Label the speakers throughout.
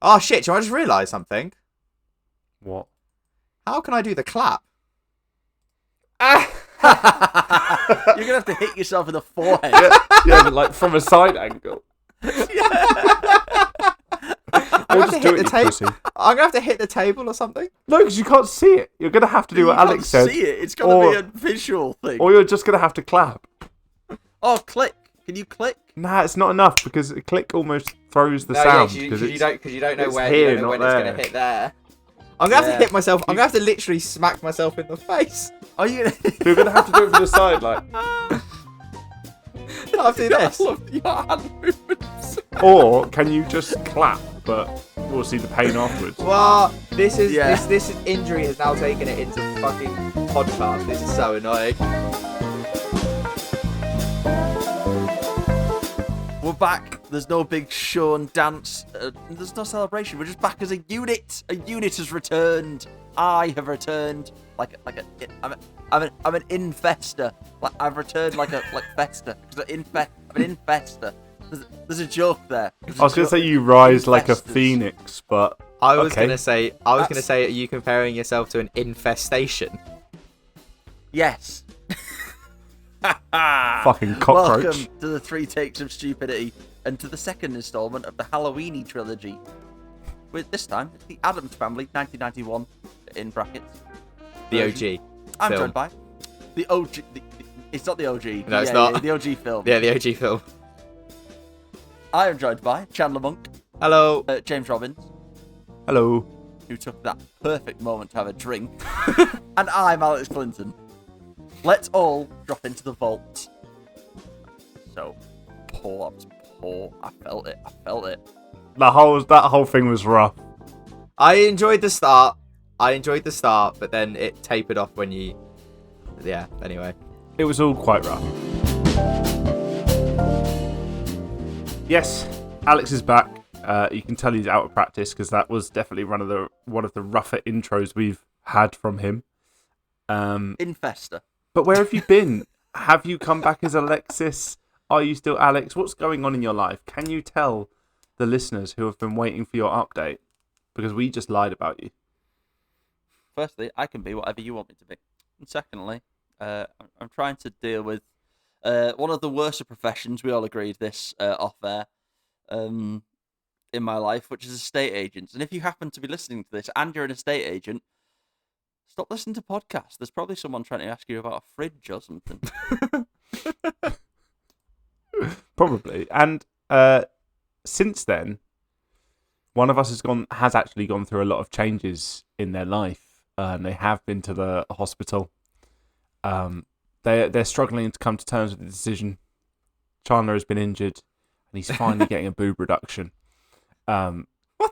Speaker 1: Oh shit! I just realised something.
Speaker 2: What?
Speaker 1: How can I do the clap?
Speaker 3: You're gonna have to hit yourself in the forehead.
Speaker 2: Yeah, but like from a side angle.
Speaker 1: I'm
Speaker 2: Or
Speaker 1: gonna have to
Speaker 2: just do
Speaker 1: hit
Speaker 2: it,
Speaker 1: the
Speaker 2: you
Speaker 1: table.
Speaker 2: pussy.
Speaker 1: I'm gonna have to hit the table or something.
Speaker 2: No, because you can't see it. You're gonna have to do
Speaker 3: You
Speaker 2: what
Speaker 3: can't
Speaker 2: Alex said,
Speaker 3: see it. It's gonna
Speaker 2: or-
Speaker 3: be a visual thing.
Speaker 2: or you're just gonna have to clap.
Speaker 3: Oh, click. Can you click?
Speaker 2: Nah, it's not enough because a click almost throws the sound because
Speaker 1: you don't know
Speaker 2: it's
Speaker 1: where
Speaker 2: here,
Speaker 1: you don't know
Speaker 2: not
Speaker 1: when it's
Speaker 2: there.
Speaker 1: gonna hit there. I'm gonna have to
Speaker 3: Yeah.
Speaker 1: hit myself. I'm gonna have to literally smack myself in the face.
Speaker 3: Are you gonna?
Speaker 2: You're gonna have to do it from the side, like,
Speaker 1: I'll do this.
Speaker 3: I love your hand movements.
Speaker 2: or can you just clap, but we'll see the pain afterwards.
Speaker 1: Well, this
Speaker 3: Yeah.
Speaker 1: injury has now taken it into fucking podcast. This is so annoying.
Speaker 3: We're back. There's no big show and dance. There's no celebration. We're just back as a unit. A unit has returned. I have returned. I'm an infester. Like I've returned like fester. I'm an infester. There's a joke there.
Speaker 2: I was gonna say you rise like a phoenix, but
Speaker 1: I was
Speaker 2: okay.
Speaker 1: gonna say, are you comparing yourself to an infestation?
Speaker 3: Yes.
Speaker 2: fucking cockroach.
Speaker 3: Welcome to the Three Takes of Stupidity and to the second installment of the Halloweeny trilogy. With this time, it's the Addams Family, 1991, in brackets.
Speaker 1: The
Speaker 3: version.
Speaker 1: OG.
Speaker 3: I'm
Speaker 1: film.
Speaker 3: joined by the OG. It's not the OG.
Speaker 1: No, it's not.
Speaker 3: Yeah, the OG film.
Speaker 1: Yeah, the OG film.
Speaker 3: I am joined by Chandler Monk,
Speaker 1: Hello.
Speaker 3: James Robbins,
Speaker 2: Hello.
Speaker 3: who took that perfect moment to have a drink, and I'm Alex Clinton. Let's all drop into the vault. So, poor. I felt it.
Speaker 2: That whole thing was rough.
Speaker 1: I enjoyed the start, but then it tapered off when you... Yeah, anyway.
Speaker 2: It was all quite rough. Yes, Alex is back. You can tell he's out of practice because that was definitely one of the rougher intros we've had from him.
Speaker 3: Infester.
Speaker 2: But where have you been? Have you come back as Alexis? Are you still Alex? What's going on in your life? Can you tell the listeners who have been waiting for your update? Because we just lied about you.
Speaker 3: Firstly, I can be whatever you want me to be. And secondly, I'm trying to deal with one of the worst of professions, we all agreed this off air, in my life, which is estate agents. And if you happen to be listening to this and you're an estate agent, stop listening to podcasts. There's probably someone trying to ask you about a fridge or something.
Speaker 2: Probably. And since then, one of us has actually gone through a lot of changes in their life. And they have been to the hospital. They're struggling to come to terms with the decision. Chandler has been injured, and he's finally getting a boob reduction.
Speaker 1: What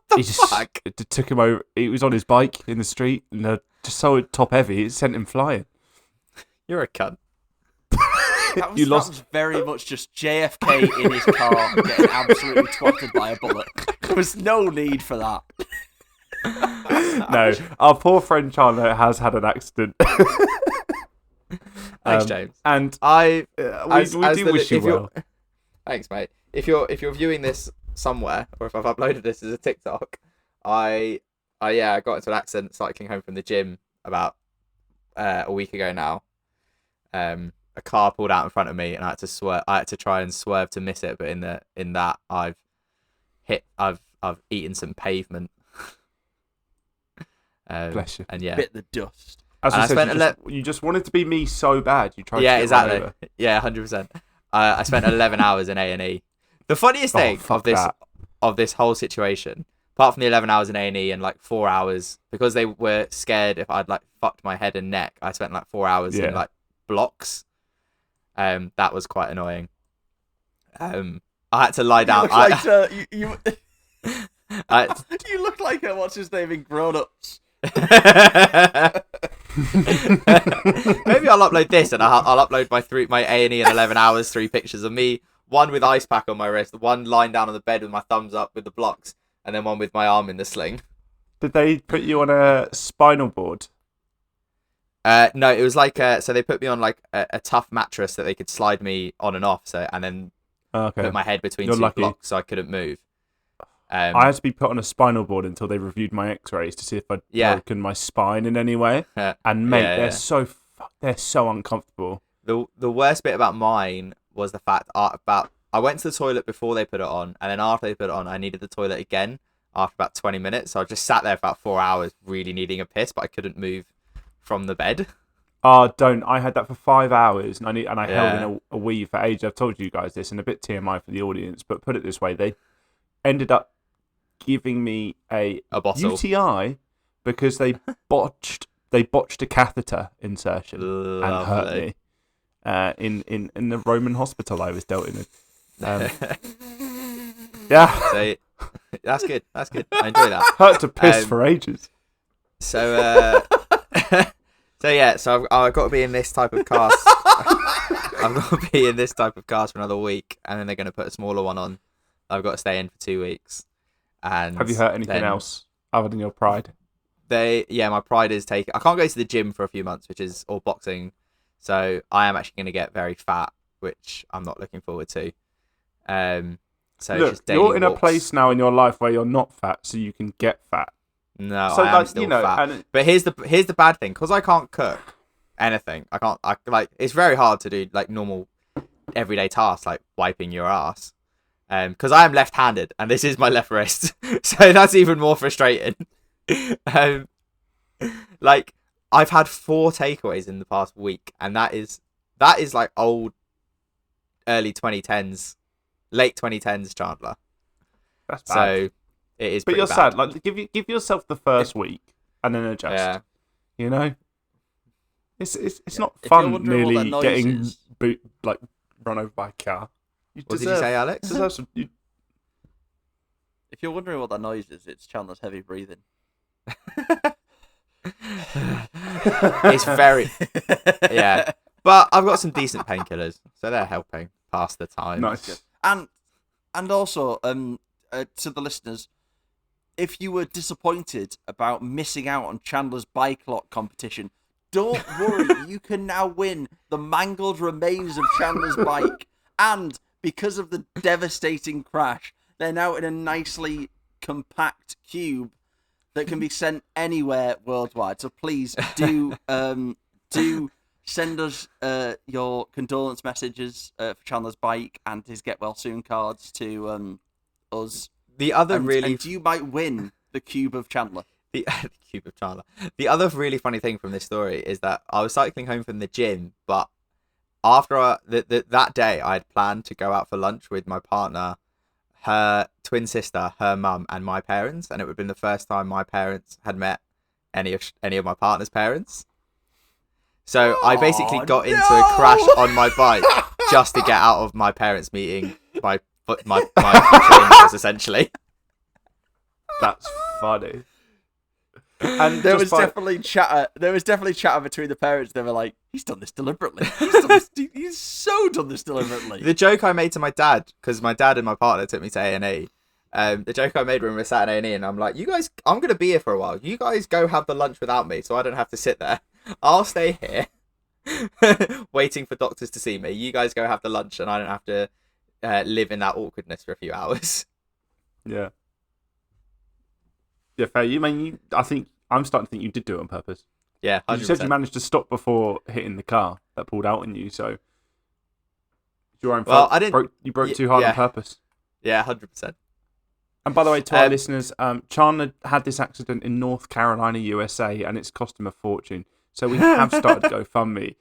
Speaker 1: the fuck?
Speaker 2: It took him over. He was on his bike in the street, and just so top heavy, it sent him flying.
Speaker 1: You're a cunt.
Speaker 3: That was very much just JFK in his car getting absolutely twatted by a bullet. There was no need for that.
Speaker 2: No, our poor friend Chandler has had an accident.
Speaker 1: Thanks, James.
Speaker 2: And
Speaker 1: I
Speaker 2: we do wish you well.
Speaker 1: Thanks, mate. If you're viewing this somewhere, or if I've uploaded this as a TikTok, I got into an accident cycling home from the gym about a week ago now. A car pulled out in front of me, and I had to swerve. I had to try and swerve to miss it, but in that I've eaten some pavement.
Speaker 2: Bless you.
Speaker 1: And yeah,
Speaker 3: Bit the dust.
Speaker 2: As
Speaker 1: And
Speaker 2: I
Speaker 1: I
Speaker 2: said,
Speaker 1: spent
Speaker 2: you just wanted to be me so bad. You tried.
Speaker 1: yeah,
Speaker 2: to get run
Speaker 1: exactly.
Speaker 2: over.
Speaker 1: Yeah, 100%. I spent 11 hours in A&E. The funniest thing of this whole situation, apart from the 11 hours in A&E and like 4 hours, because they were scared if I'd like fucked my head and neck, I spent like 4 hours in like blocks. That was quite annoying. I had to lie down.
Speaker 3: You look like what's his name in Grown Ups.
Speaker 1: Maybe I'll upload this, and I'll upload my A&E in 11 hours, 3 pictures of me, one with ice pack on my wrist, one lying down on the bed with my thumbs up with the blocks, and then one with my arm in the sling.
Speaker 2: Did they put you on a spinal board?
Speaker 1: No, it was like so they put me on like a tough mattress that they could slide me on and off, and then
Speaker 2: Okay.
Speaker 1: put my head between
Speaker 2: You're
Speaker 1: two
Speaker 2: lucky.
Speaker 1: blocks so I couldn't move.
Speaker 2: I had to be put on a spinal board until they reviewed my X-rays to see if I'd broken my spine in any way. And mate, they're so uncomfortable.
Speaker 1: The worst bit about mine was the fact I went to the toilet before they put it on, and then after they put it on, I needed the toilet again after about 20 minutes. So I just sat there for about 4 hours, really needing a piss, but I couldn't move from the bed.
Speaker 2: Oh, don't! I had that for 5 hours, and I held in a wee for ages. I've told you guys this, and a bit TMI for the audience, but put it this way: they ended up giving me a
Speaker 1: bottle.
Speaker 2: UTI because they botched a catheter insertion and hurt me in the Roman hospital I was dealt in. Yeah,
Speaker 1: so that's good. That's good. I enjoy that.
Speaker 2: Hurt to piss for ages.
Speaker 1: So I've got to be in this type of cast. I've got to be in this type of cast for another week, and then they're going to put a smaller one on. I've got to stay in for 2 weeks. And
Speaker 2: have you hurt anything else other than your pride?
Speaker 1: My pride is taken. I can't go to the gym for a few months, or boxing. So I am actually going to get very fat, which I'm not looking forward to. So
Speaker 2: look,
Speaker 1: just daily
Speaker 2: you're in
Speaker 1: walks.
Speaker 2: A place now in your life where you're not fat, so you can get fat.
Speaker 1: No,
Speaker 2: so
Speaker 1: I am still fat. But here's the bad thing, because I can't cook anything. It's very hard to do like normal everyday tasks like wiping your ass. Because I am left-handed and this is my left wrist, so that's even more frustrating. Like I've had 4 takeaways in the past week, and that is like old, early 2010s, late 2010s Chandler.
Speaker 2: That's bad.
Speaker 1: So it is.
Speaker 2: But
Speaker 1: pretty
Speaker 2: you're
Speaker 1: bad.
Speaker 2: sad. Like give yourself the first week and then adjust.
Speaker 1: Yeah.
Speaker 2: You know, it's not fun nearly getting run over by a car.
Speaker 1: What did you say, Alex?
Speaker 3: If you're wondering what that noise is, it's Chandler's heavy breathing.
Speaker 1: It's very... Yeah. But I've got some decent painkillers, so they're helping pass the time.
Speaker 2: Nice.
Speaker 3: And also, to the listeners, if you were disappointed about missing out on Chandler's bike lock competition, don't worry, you can now win the mangled remains of Chandler's bike. And because of the devastating crash, they're now in a nicely compact cube that can be sent anywhere worldwide. So please do send us your condolence messages for Chandler's bike and his get well soon cards to us.
Speaker 1: The other
Speaker 3: and you might win the cube of Chandler.
Speaker 1: The cube of Chandler. The other really funny thing from this story is that I was cycling home from the gym, but after that day, I had planned to go out for lunch with my partner, her twin sister, her mum, and my parents, and it would have been the first time my parents had met any of my partner's parents. So I basically got into a crash on my bike just to get out of my parents' meeting my trainers, essentially.
Speaker 2: That's funny.
Speaker 3: And there was definitely chatter between the parents. They were like, "He's done this deliberately. He's so done this deliberately."
Speaker 1: The joke I made to my dad, because my dad and my partner took me to A&E. The joke I made when we were sat in A&E, and I'm like, "You guys, I'm gonna be here for a while. You guys go have the lunch without me, so I don't have to sit there. I'll stay here, waiting for doctors to see me. You guys go have the lunch, and I don't have to live in that awkwardness for a few hours."
Speaker 2: Yeah. Yeah, fair. I think I'm starting to think you did do it on purpose.
Speaker 1: Yeah, 100%.
Speaker 2: You said you managed to stop before hitting the car that pulled out on you, so it's your own fault.
Speaker 1: I didn't.
Speaker 2: You broke too hard on purpose.
Speaker 1: Yeah, 100%.
Speaker 2: And by the way, to our listeners, Chandler had this accident in North Carolina, USA, and it's cost him a fortune. So we have started GoFundMe.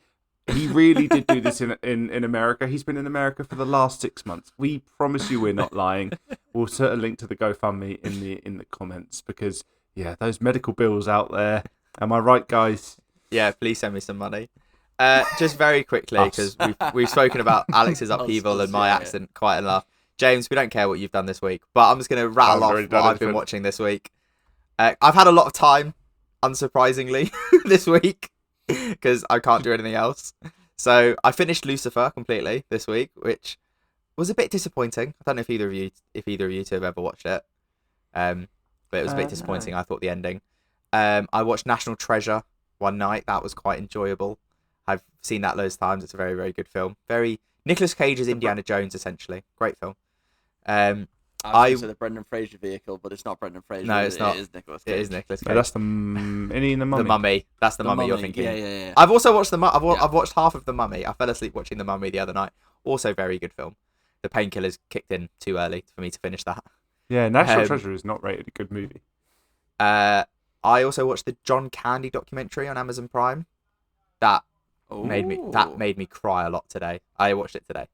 Speaker 2: He really did do this in America. He's been in America for the last 6 months. We promise you we're not lying. We'll put a link to the GoFundMe in the comments because, yeah, those medical bills out there. Am I right, guys?
Speaker 1: Yeah, please send me some money. Just very quickly, because we've spoken about Alex's upheaval and my accident quite enough. James, we don't care what you've done this week, but I'm just going to rattle off what I've been watching this week. I've had a lot of time, unsurprisingly, this week. Because I can't do anything else. So I finished Lucifer completely this week, which was a bit disappointing. I don't know if either of you two have ever watched it. But it was a bit disappointing. No. I thought the ending. I watched National Treasure one night. That was quite enjoyable. I've seen that loads of times. It's a very, very good film. Very Nicolas Cage's Indiana Jones, essentially. Great film.
Speaker 3: I was going to say the Brendan Fraser vehicle, but it's not Brendan Fraser.
Speaker 1: No, it's not.
Speaker 3: It is Nicolas Cage.
Speaker 1: It is Nicolas Cage.
Speaker 2: No, that's the Mummy.
Speaker 1: The Mummy. That's the Mummy you're thinking.
Speaker 3: Yeah.
Speaker 1: I've also watched I've watched half of the Mummy. I fell asleep watching the Mummy the other night. Also, very good film. The painkillers kicked in too early for me to finish that.
Speaker 2: Yeah, National Treasure is not rated a good movie.
Speaker 1: I also watched the John Candy documentary on Amazon Prime. That made me cry a lot today. I watched it today.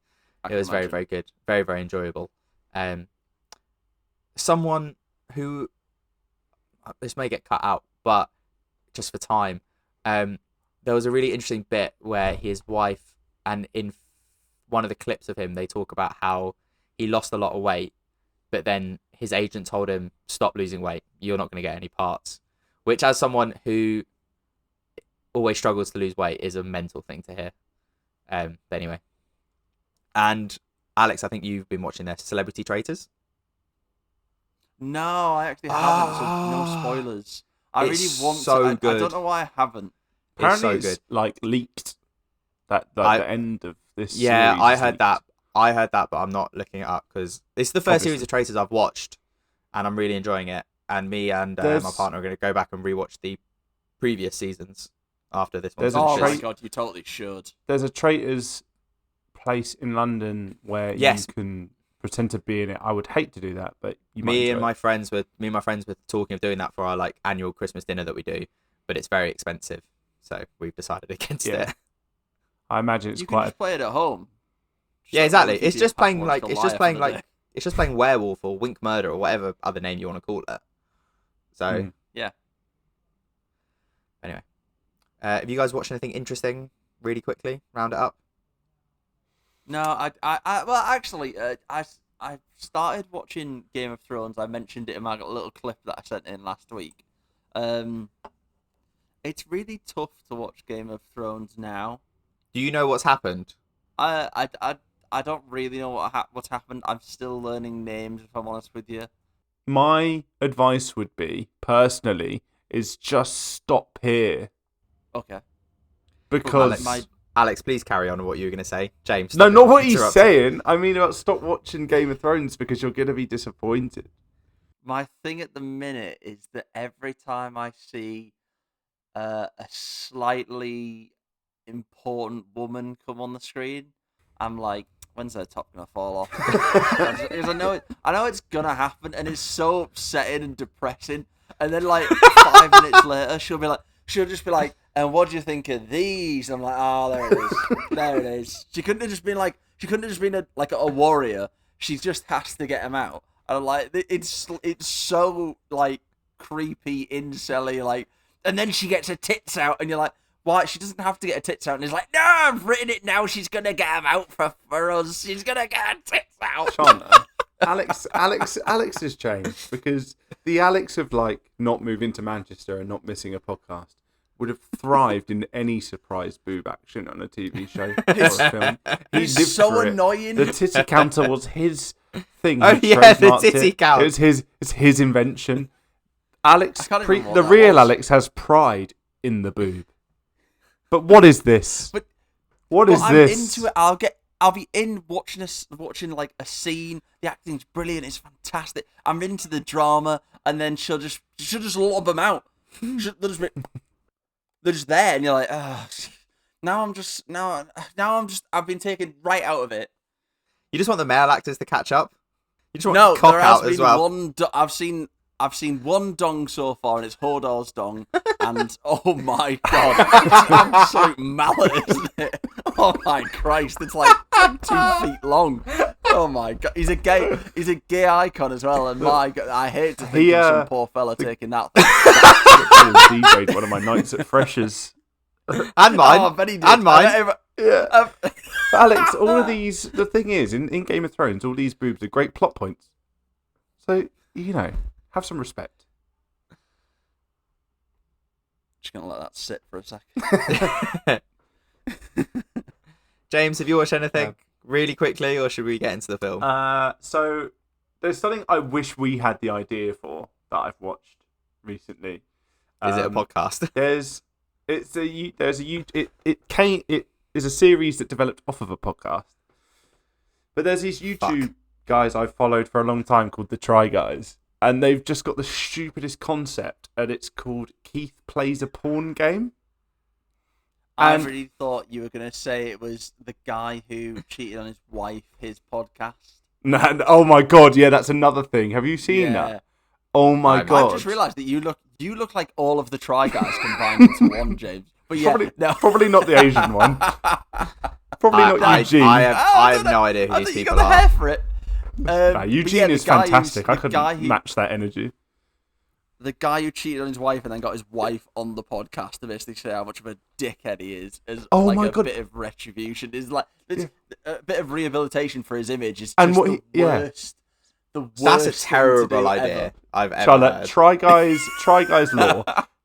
Speaker 1: It was very, very good. Very, very enjoyable. Someone who, this may get cut out, but just for time, there was a really interesting bit where his wife, and in one of the clips of him, they talk about how he lost a lot of weight, but then his agent told him, stop losing weight. You're not going to get any parts. Which, as someone who always struggles to lose weight, is a mental thing to hear. But anyway. And Alex, I think you've been watching this, Celebrity Traitors.
Speaker 3: No, I actually haven't. So no spoilers. I really want
Speaker 1: so
Speaker 3: to.
Speaker 1: good.
Speaker 3: I don't know why I haven't.
Speaker 2: Apparently,
Speaker 1: it's so good.
Speaker 2: Like leaked. The end of this.
Speaker 1: Yeah,
Speaker 2: series
Speaker 1: I
Speaker 2: is
Speaker 1: heard
Speaker 2: leaked.
Speaker 1: that. But I'm not looking it up because this is the first series of Traitors I've watched, and I'm really enjoying it. And me and my partner are going to go back and rewatch the previous seasons after this one.
Speaker 3: Oh my god, you totally should.
Speaker 2: There's a Traitors place in London where you can pretend to be in it. I would hate to do that, but
Speaker 1: me and my friends were talking of doing that for our annual Christmas dinner that we do, but it's very expensive, so we've decided against it.
Speaker 2: I imagine it's
Speaker 3: you can just play it at home.
Speaker 1: Yeah, exactly. It's just playing Werewolf or Wink Murder or whatever other name you want to call it. So
Speaker 3: yeah.
Speaker 1: Anyway, have you guys watched anything interesting? Really quickly, round it up.
Speaker 3: No, I started watching Game of Thrones. I mentioned it in my little clip that I sent in last week. It's really tough to watch Game of Thrones now.
Speaker 1: Do you know what's happened?
Speaker 3: I don't really know what's happened. I'm still learning names, if I'm honest with you.
Speaker 2: My advice would be, personally, is just stop here.
Speaker 3: Okay.
Speaker 2: Because...
Speaker 1: Alex, please carry on with what you were going to say. James.
Speaker 2: No, not what he's saying. I mean about stop watching Game of Thrones because you're going to be disappointed.
Speaker 3: My thing at the minute is that every time I see a slightly important woman come on the screen, I'm like, when's their top going to fall off? Because I know it's going to happen, and it's so upsetting and depressing. And then 5 minutes later, she'll just be like, and what do you think of these? I'm like, oh, there it is. There it is. She couldn't have just been a warrior. She just has to get him out. And I'm like, it's so creepy, incel-y, and then she gets her tits out, and you're like, why? She doesn't have to get her tits out. And he's like, no, I've written it now. She's gonna get him out for us. She's gonna get her tits out.
Speaker 2: Chandler, Alex has changed because the Alex of not moving to Manchester and not missing a podcast would have thrived in any surprise boob action on a TV show or a film.
Speaker 3: He's so annoying.
Speaker 2: The titty counter was his thing.
Speaker 1: Oh yeah, the titty count.
Speaker 2: It's his invention. Alex, the
Speaker 3: real
Speaker 2: real Alex has pride in the boob. But what is this? What is this?
Speaker 3: I'm into it. I'll be in watching a scene. The acting's brilliant. It's fantastic. I'm into the drama, and then she'll just lob them out. They're just there, and you're like, oh. I've been taken right out of it.
Speaker 1: You just want the male actors to catch up. You just want cock out as well.
Speaker 3: I've seen one dong so far, and it's Hodor's dong, and oh my god, it's an absolute mallet, isn't it? Oh my Christ, it's 2 feet long. Oh my god, he's a gay icon as well, and my god, I hate to think of some poor fella taking that.
Speaker 2: DJ'd one of my nights at Freshers.
Speaker 1: And mine.
Speaker 3: Oh, I bet he did.
Speaker 1: And mine.
Speaker 2: Yeah. Alex, all of these, the thing is, in Game of Thrones, all these boobs are great plot points. So, have some respect.
Speaker 3: Just gonna let that sit for a second.
Speaker 1: James, have you watched anything really quickly, or should we get into the film?
Speaker 2: So there's something I wish we had the idea for that I've watched recently.
Speaker 1: Is it a podcast?
Speaker 2: It is a series that developed off of a podcast. But there's these YouTube guys I've followed for a long time called the Try Guys. And they've just got the stupidest concept, and it's called Keith Plays a Porn Game.
Speaker 3: I really thought you were going to say it was the guy who cheated on his wife, his podcast.
Speaker 2: No, oh my god, yeah, that's another thing. Have you seen that? Oh my god.
Speaker 3: I just realised that you look like all of the Try Guys combined into one, James. But yeah,
Speaker 2: probably not the Asian one. Probably not Eugene.
Speaker 1: I have no idea who these people
Speaker 3: you got the hair for it.
Speaker 2: Eugene is fantastic. I couldn't match that energy.
Speaker 3: The guy who cheated on his wife and then got his wife on the podcast to basically say how much of a dickhead he is as bit of retribution. Is like a bit of rehabilitation for his image. Is just the worst. The worst.
Speaker 1: That's a terrible idea I've ever
Speaker 2: Charlotte,
Speaker 1: heard.
Speaker 2: Try Guys law.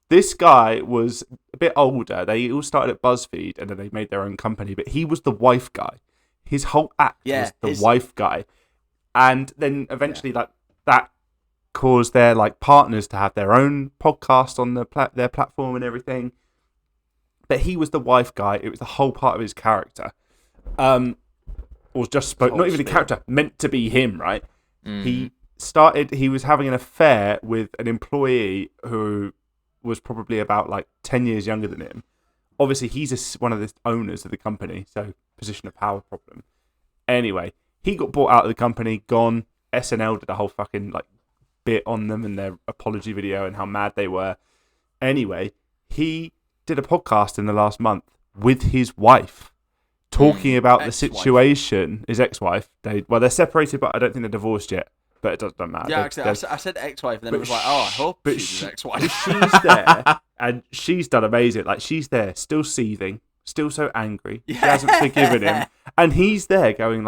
Speaker 2: This guy was a bit older. They all started at BuzzFeed and then they made their own company. But he was the wife guy. His whole act was the wife guy. And then eventually, that caused their partners to have their own podcast on their platform and everything. But he was the wife guy. It was the whole part of his character. Or just not even a character, meant to be him, right? He was having an affair with an employee who was probably about 10 years younger than him. Obviously, he's one of the owners of the company, so position of power problem. Anyway, he got bought out of the company, gone. SNL did a whole fucking bit on them and their apology video and how mad they were. Anyway, he did a podcast in the last month with his wife, talking about the situation. His ex-wife. They're separated, but I don't think they're divorced yet. But it doesn't matter.
Speaker 3: Yeah, actually, I said ex-wife, and then it was I hope she's his ex-wife.
Speaker 2: She's there, and she's done amazing. She's there, still seething, still so angry. She hasn't forgiven him, and he's there going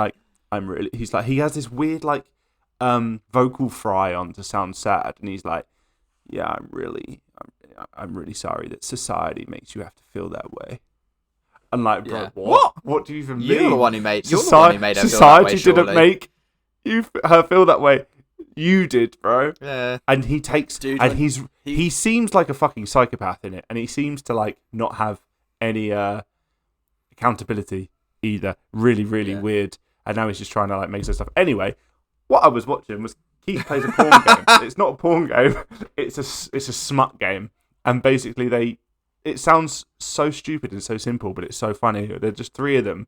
Speaker 2: I'm really. He's he has this weird vocal fry on to sound sad, and he's yeah, I'm really sorry that society makes you have to feel that way. And bro, what do you even mean?
Speaker 1: You're the one who made. You're the one who made her feel that way.
Speaker 2: Society didn't make her feel that way. You did, bro.
Speaker 1: Yeah.
Speaker 2: And he takes, he seems like a fucking psychopath in it, and he seems to not have any accountability either. Really, really weird. And now he's just trying to make some stuff. Anyway, what I was watching was Keith Plays a Porn Game. It's not a porn game. It's a smut game, and basically it sounds so stupid and so simple, but it's so funny. They're just three of them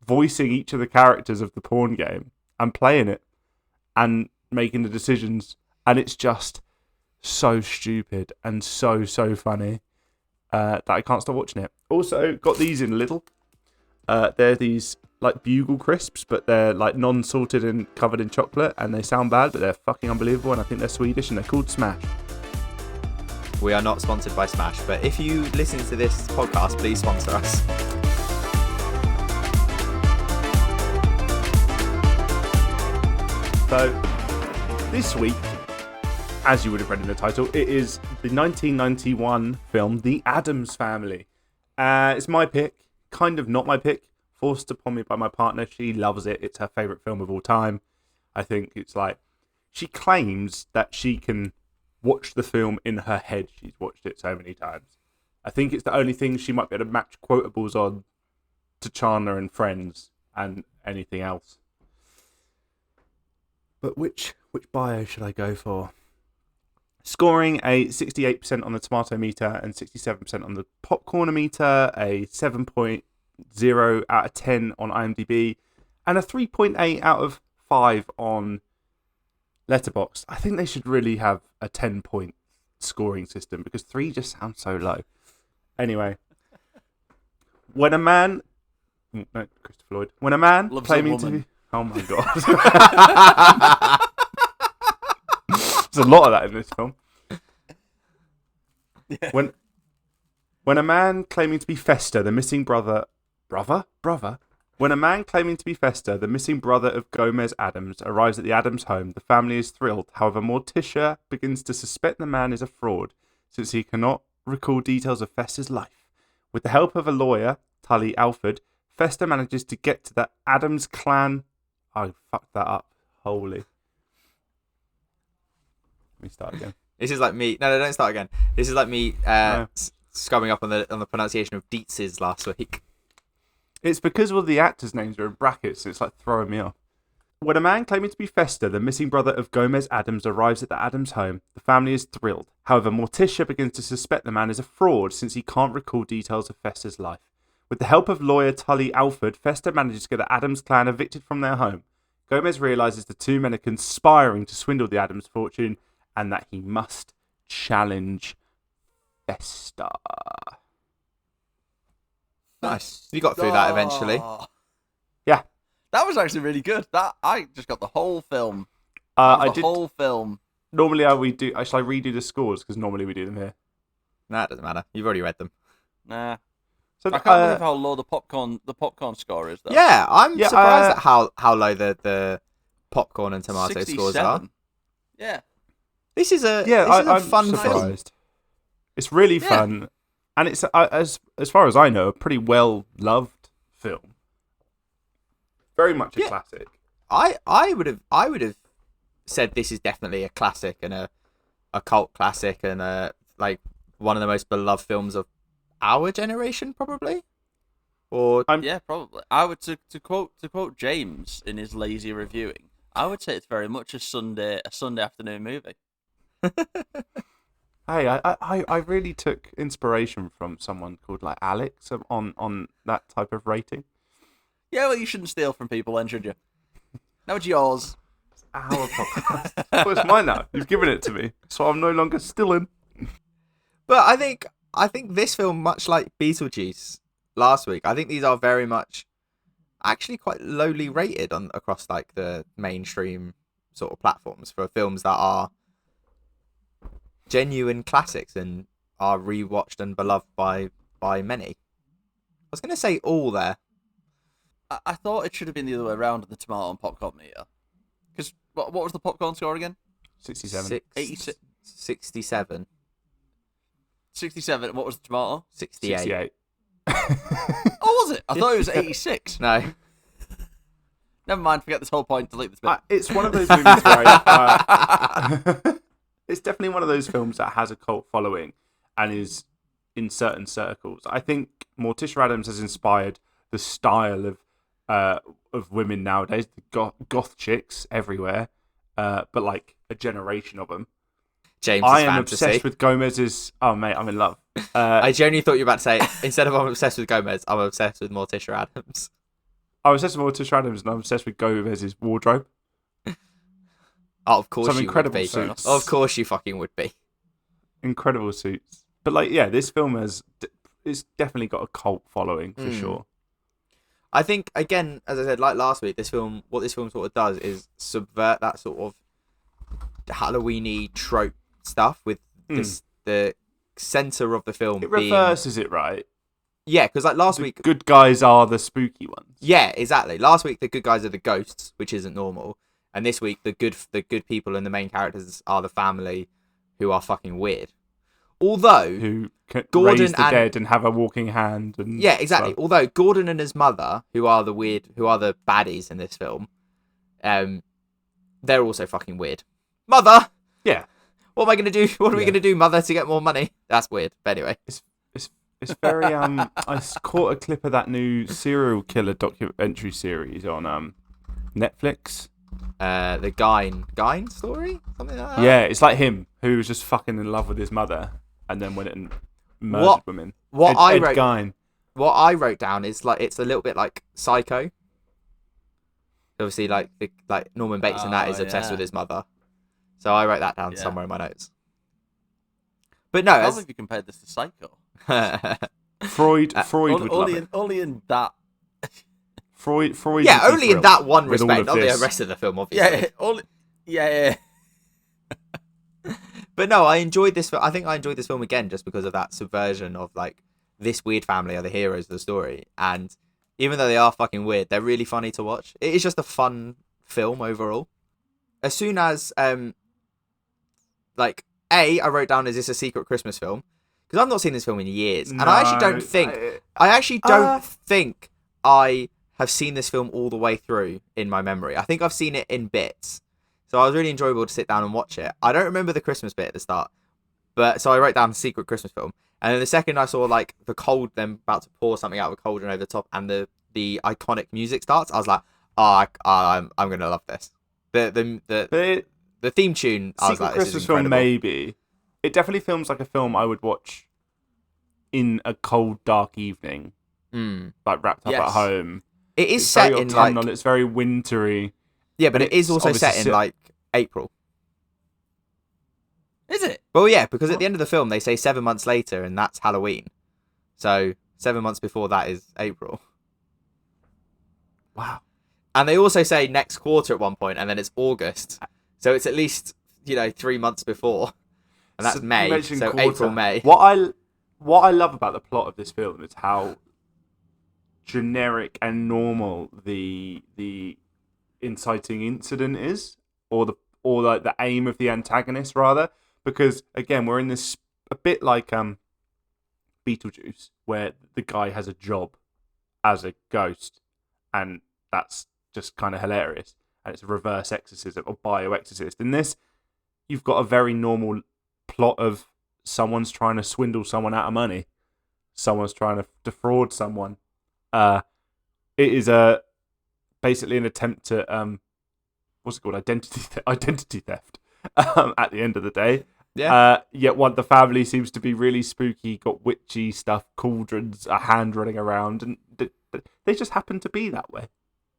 Speaker 2: voicing each of the characters of the porn game and playing it and making the decisions, and it's just so stupid and so funny that I can't stop watching it. Also, got these in Lidl. They're these Bugle crisps, but they're non-salted and covered in chocolate, and they sound bad, but they're fucking unbelievable, and I think they're Swedish, and they're called Smash.
Speaker 1: We are not sponsored by Smash, but if you listen to this podcast, please sponsor us.
Speaker 2: So, this week, as you would have read in the title, it is the 1991 film The Addams Family. It's my pick, kind of not my pick, forced upon me by my partner. She loves it. It's her favourite film of all time. I think it's she claims that she can watch the film in her head. She's watched it so many times. I think it's the only thing she might be able to match quotables on to Chandler and Friends and anything else. But which bio should I go for? Scoring a 68% on the tomato meter and 67% on the popcorn meter, a 7.0 out of 10 on IMDb, and a 3.8 out of 5 on Letterboxd. I think they should really have a 10-point scoring system because 3 just sounds so low. Anyway, when a man
Speaker 3: loves
Speaker 2: claiming
Speaker 3: a woman.
Speaker 2: to be... Oh my god. There's a lot of that in this film.
Speaker 3: Yeah.
Speaker 2: When a man claiming to be Fester, the missing brother... When a man claiming to be Fester, the missing brother of Gomez Addams, arrives at the Addams home, the family is thrilled. However, Morticia begins to suspect the man is a fraud, since he cannot recall details of Fester's life. With the help of a lawyer, Tully Alford, Fester manages to get to the Addams clan... I fucked that up. Holy. Let me start again.
Speaker 1: This is like me... No, don't start again. This is like me scrubbing up on the pronunciation of Dietz's last week.
Speaker 2: It's because all the actors' names are in brackets, so it's throwing me off. When a man claiming to be Fester, the missing brother of Gomez Addams, arrives at the Addams home, the family is thrilled. However, Morticia begins to suspect the man is a fraud since he can't recall details of Fester's life. With the help of lawyer Tully Alford, Fester manages to get the Addams clan evicted from their home. Gomez realizes the two men are conspiring to swindle the Addams fortune and that he must challenge Fester.
Speaker 1: Nice. You got through that eventually.
Speaker 2: Yeah.
Speaker 3: That was actually really good. I just got the whole film. Whole film.
Speaker 2: Normally, shall I redo the scores? Because normally we do them here.
Speaker 1: Nah, it doesn't matter. You've already read them.
Speaker 3: Nah.
Speaker 2: So
Speaker 3: I can't believe how low the popcorn score is, though.
Speaker 1: Yeah, I'm surprised at how low the popcorn and tomato
Speaker 3: 67.
Speaker 1: scores are.
Speaker 3: Yeah.
Speaker 1: This is a
Speaker 2: I'm
Speaker 1: fun
Speaker 2: surprised. Film. It's really fun, and it's as far as I know, a pretty well loved film. Very much a classic.
Speaker 1: I would have said this is definitely a classic and a cult classic and like one of the most beloved films of our generation, probably. Or
Speaker 3: yeah, probably. I would to quote James in his lazy reviewing. I would say it's very much a Sunday afternoon movie.
Speaker 2: Hey, I really took inspiration from someone called like Alex on that type of rating.
Speaker 3: Yeah, well, you shouldn't steal from people then, should you? Now it's yours.
Speaker 2: It's our podcast. Well, it's mine now. You've given it to me, so I'm no longer stealing.
Speaker 1: But I think this film, much like Beetlejuice last week, I think these are very much actually quite lowly rated across like the mainstream sort of platforms for films that are genuine classics and are rewatched and beloved by many. I was going to say all there.
Speaker 3: I thought it should have been the other way around in the tomato and popcorn meter. Because what was the popcorn score again?
Speaker 2: 67.
Speaker 3: 86.
Speaker 1: 67.
Speaker 3: 67. And what was the tomato?
Speaker 1: 68.
Speaker 3: Oh, was it? I thought it was 86.
Speaker 1: No.
Speaker 3: Never mind. Forget this whole point. Delete this bit.
Speaker 2: It's one of those movies where it's definitely one of those films that has a cult following and is in certain circles. I think Morticia Addams has inspired the style of women nowadays, the goth chicks everywhere, but like a generation of them.
Speaker 1: James'
Speaker 2: I am
Speaker 1: fantasy.
Speaker 2: obsessed with Gomez's. Oh mate, I'm in love.
Speaker 1: I genuinely thought you were about to say instead of I'm obsessed with Gomez, I'm obsessed with Morticia Addams.
Speaker 2: I'm obsessed with Morticia Addams, and I'm obsessed with Gomez's wardrobe.
Speaker 1: Oh, of course
Speaker 2: Some
Speaker 1: you
Speaker 2: incredible
Speaker 1: would be.
Speaker 2: suits.
Speaker 1: Of course you fucking would be.
Speaker 2: Incredible suits, but like, yeah, this film it's definitely got a cult following for sure.
Speaker 1: I think, again, as I said, like last week, what this film sort of does is subvert that sort of Halloween-y trope stuff with the centre of the film.
Speaker 2: It reverses it, right?
Speaker 1: Yeah, because like last week,
Speaker 2: good guys are the spooky ones.
Speaker 1: Yeah, exactly. Last week, the good guys are the ghosts, which isn't normal, and this week, the good people and the main characters are the family, who are fucking weird. Although
Speaker 2: who can
Speaker 1: Gordon
Speaker 2: raise the dead and have a walking hand, and
Speaker 1: yeah, exactly.
Speaker 2: stuff.
Speaker 1: Although Gordon and his mother, who are the baddies in this film, they're also fucking weird. Mother,
Speaker 2: yeah.
Speaker 1: What am I gonna do? What are we gonna do, Mother, to get more money? That's weird. But anyway,
Speaker 2: it's very I caught a clip of that new serial killer documentary series on Netflix.
Speaker 1: The Gein story, something like that.
Speaker 2: Yeah, it's like him who was just fucking in love with his mother and then went and murdered women. Ed Gein.
Speaker 1: What I wrote down is like it's a little bit like Psycho. Obviously, like Norman Bates in that is obsessed with his mother, so I wrote that down somewhere in my notes. But no,
Speaker 3: I can't believe you compared this to Psycho.
Speaker 2: Freud would love it.
Speaker 3: Only in that.
Speaker 2: Freud.
Speaker 1: Yeah, only in that one respect, not the rest of the film, obviously.
Speaker 3: Yeah.
Speaker 1: But no, I enjoyed this. I think I enjoyed this film again just because of that subversion of like this weird family are the heroes of the story, and even though they are fucking weird, they're really funny to watch. It is just a fun film overall. As soon as I wrote down, is this a secret Christmas film? Because I've not seen this film in years, and I actually don't think I have seen this film all the way through in my memory. I think I've seen it in bits. So it was really enjoyable to sit down and watch it. I don't remember the Christmas bit at the start, but so I wrote down secret Christmas film. And then the second I saw like them about to pour something out of a cauldron over the top and the iconic music starts, I was like, I'm gonna love this. The theme tune. I was
Speaker 2: Secret
Speaker 1: like, this is
Speaker 2: Christmas film,
Speaker 1: incredible.
Speaker 2: maybe. It definitely feels like a film I would watch in a cold, dark evening, like wrapped up at home.
Speaker 1: It is
Speaker 2: It's
Speaker 1: set
Speaker 2: very
Speaker 1: in like
Speaker 2: autumnal. It's very wintry.
Speaker 1: yeah, but
Speaker 2: and
Speaker 1: it is
Speaker 2: it's
Speaker 1: also set
Speaker 2: obviously
Speaker 1: in like April.
Speaker 3: Is it?
Speaker 1: Well, yeah, because at the end of the film they say 7 months later, and that's Halloween. So 7 months before that is April.
Speaker 2: Wow.
Speaker 1: And they also say next quarter at one point, and then it's August. So it's at least 3 months before, and that's
Speaker 2: So you
Speaker 1: May.
Speaker 2: mentioned
Speaker 1: So
Speaker 2: quarter.
Speaker 1: April, May.
Speaker 2: What I love about the plot of this film is how generic and normal the inciting incident is, or the aim of the antagonist rather, because again we're in this a bit like Beetlejuice, where the guy has a job as a ghost, and that's just kind of hilarious, and it's a reverse exorcism or bioexorcist. In this, you've got a very normal plot of someone's trying to swindle someone out of money, someone's trying to defraud someone. It is basically an attempt to what's it called, identity theft. At the end of the day, yet the family seems to be really spooky, got witchy stuff, cauldrons, a hand running around, and they just happen to be that way.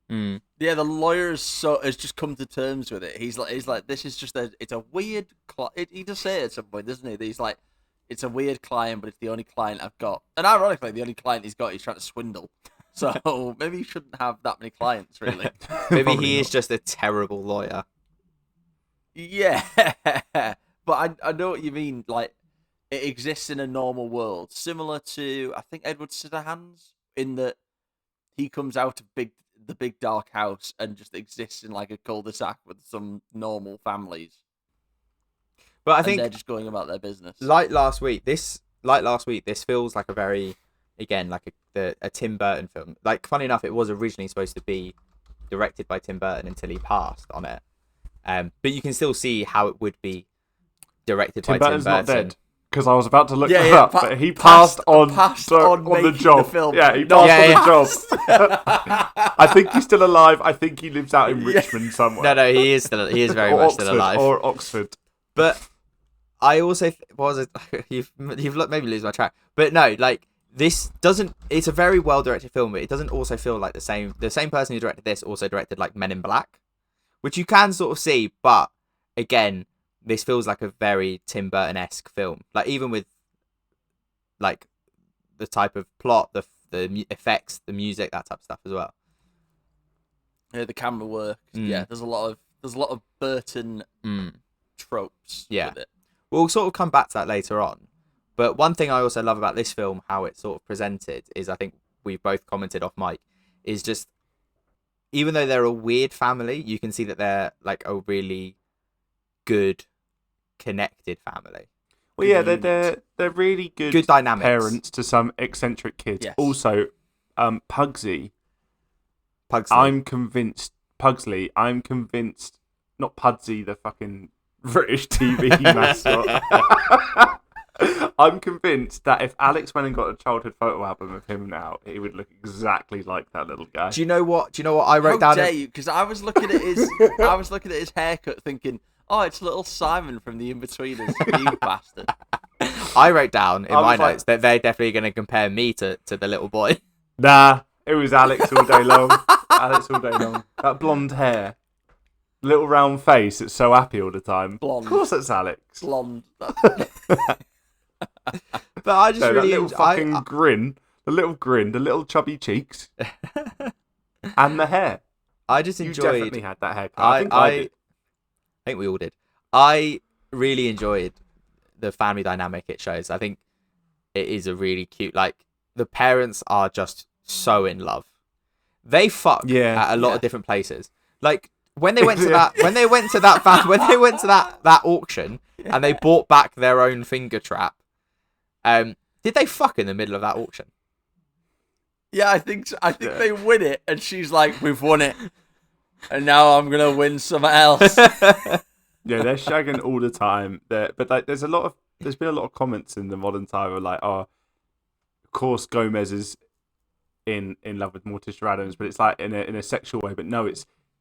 Speaker 3: Yeah, the lawyer has just come to terms with it. He's like, this is just it's a weird. He does say it at some point, doesn't he? He's like, it's a weird client, but it's the only client I've got. And ironically, the only client he's got, he's trying to swindle. So maybe he shouldn't have that many clients, really.
Speaker 1: Maybe he is just a terrible lawyer.
Speaker 3: Yeah, but I know what you mean. Like, it exists in a normal world, similar to I think Edward Scissorhands, in that he comes out of the big dark house and just exists in like a cul-de-sac with some normal families.
Speaker 1: But I think
Speaker 3: they're just going about their business.
Speaker 1: Like last week, this feels like a very, again, like a Tim Burton film. Like, funny enough, it was originally supposed to be directed by Tim Burton until he passed on it. But you can still see how it would be directed by Tim Burton.
Speaker 2: Not dead. Because I was about to look that up, but he
Speaker 3: passed
Speaker 2: on the job.
Speaker 3: Yeah,
Speaker 2: he passed on the job. I think he's still alive. I think he lives out in Richmond somewhere.
Speaker 1: No, he is very much
Speaker 2: Oxford,
Speaker 1: still alive.
Speaker 2: Or Oxford.
Speaker 1: But I also you've made me lose my track. But no, like, this doesn't. It's a very well directed film, but it doesn't also feel like the same person who directed this also directed like Men in Black, which you can sort of see. But again, this feels like a very Tim Burton-esque film. Like, even with like the type of plot, the effects, the music, that type of stuff as well.
Speaker 3: Yeah, the camera work. Yeah, there's a lot of Burton tropes.
Speaker 1: Yeah,
Speaker 3: with it.
Speaker 1: We'll sort of come back to that later on. But one thing I also love about this film, how it's sort of presented, is I think we've both commented off mic, is just, even though they're a weird family, you can see that they're like a really good, connected family.
Speaker 2: Well, yeah, they're really good
Speaker 1: dynamics.
Speaker 2: Parents to some eccentric kids.
Speaker 3: Yes.
Speaker 2: Also, Pugsley. I'm convinced, not Pudsey, the fucking British TV mascot. I'm convinced that if Alex went and got a childhood photo album of him now, he would look exactly like that little guy.
Speaker 1: Do you know what I wrote down?
Speaker 3: How dare you? Because I was looking at his haircut, thinking, oh, it's little Simon from The In-Betweeners, you bastard.
Speaker 1: I wrote down in my notes that they're definitely going to compare me to the little boy.
Speaker 2: Nah, it was Alex all day long. That blonde hair. Little round face that's so happy all the time.
Speaker 3: Blonde.
Speaker 2: Of course that's Alex.
Speaker 3: Blonde.
Speaker 1: But I just really...
Speaker 2: That little fucking grin. The little chubby cheeks. And the hair.
Speaker 1: I just enjoyed...
Speaker 2: You definitely had that haircut. I
Speaker 1: think we all did. I really enjoyed the family dynamic it shows. I think it is a really cute... Like, the parents are just so in love. They fuck at a lot of different places. Like, when they went to that auction and they bought back their own finger trap, did they fuck in the middle of that auction?
Speaker 3: Yeah, I think so. I think they win it, and she's like, "We've won it, and now I'm gonna win something else."
Speaker 2: Yeah, they're shagging all the time. But like, there's been a lot of comments in the modern time of like, oh, of course Gomez is in love with Morticia Addams, but it's like in a sexual way. But no,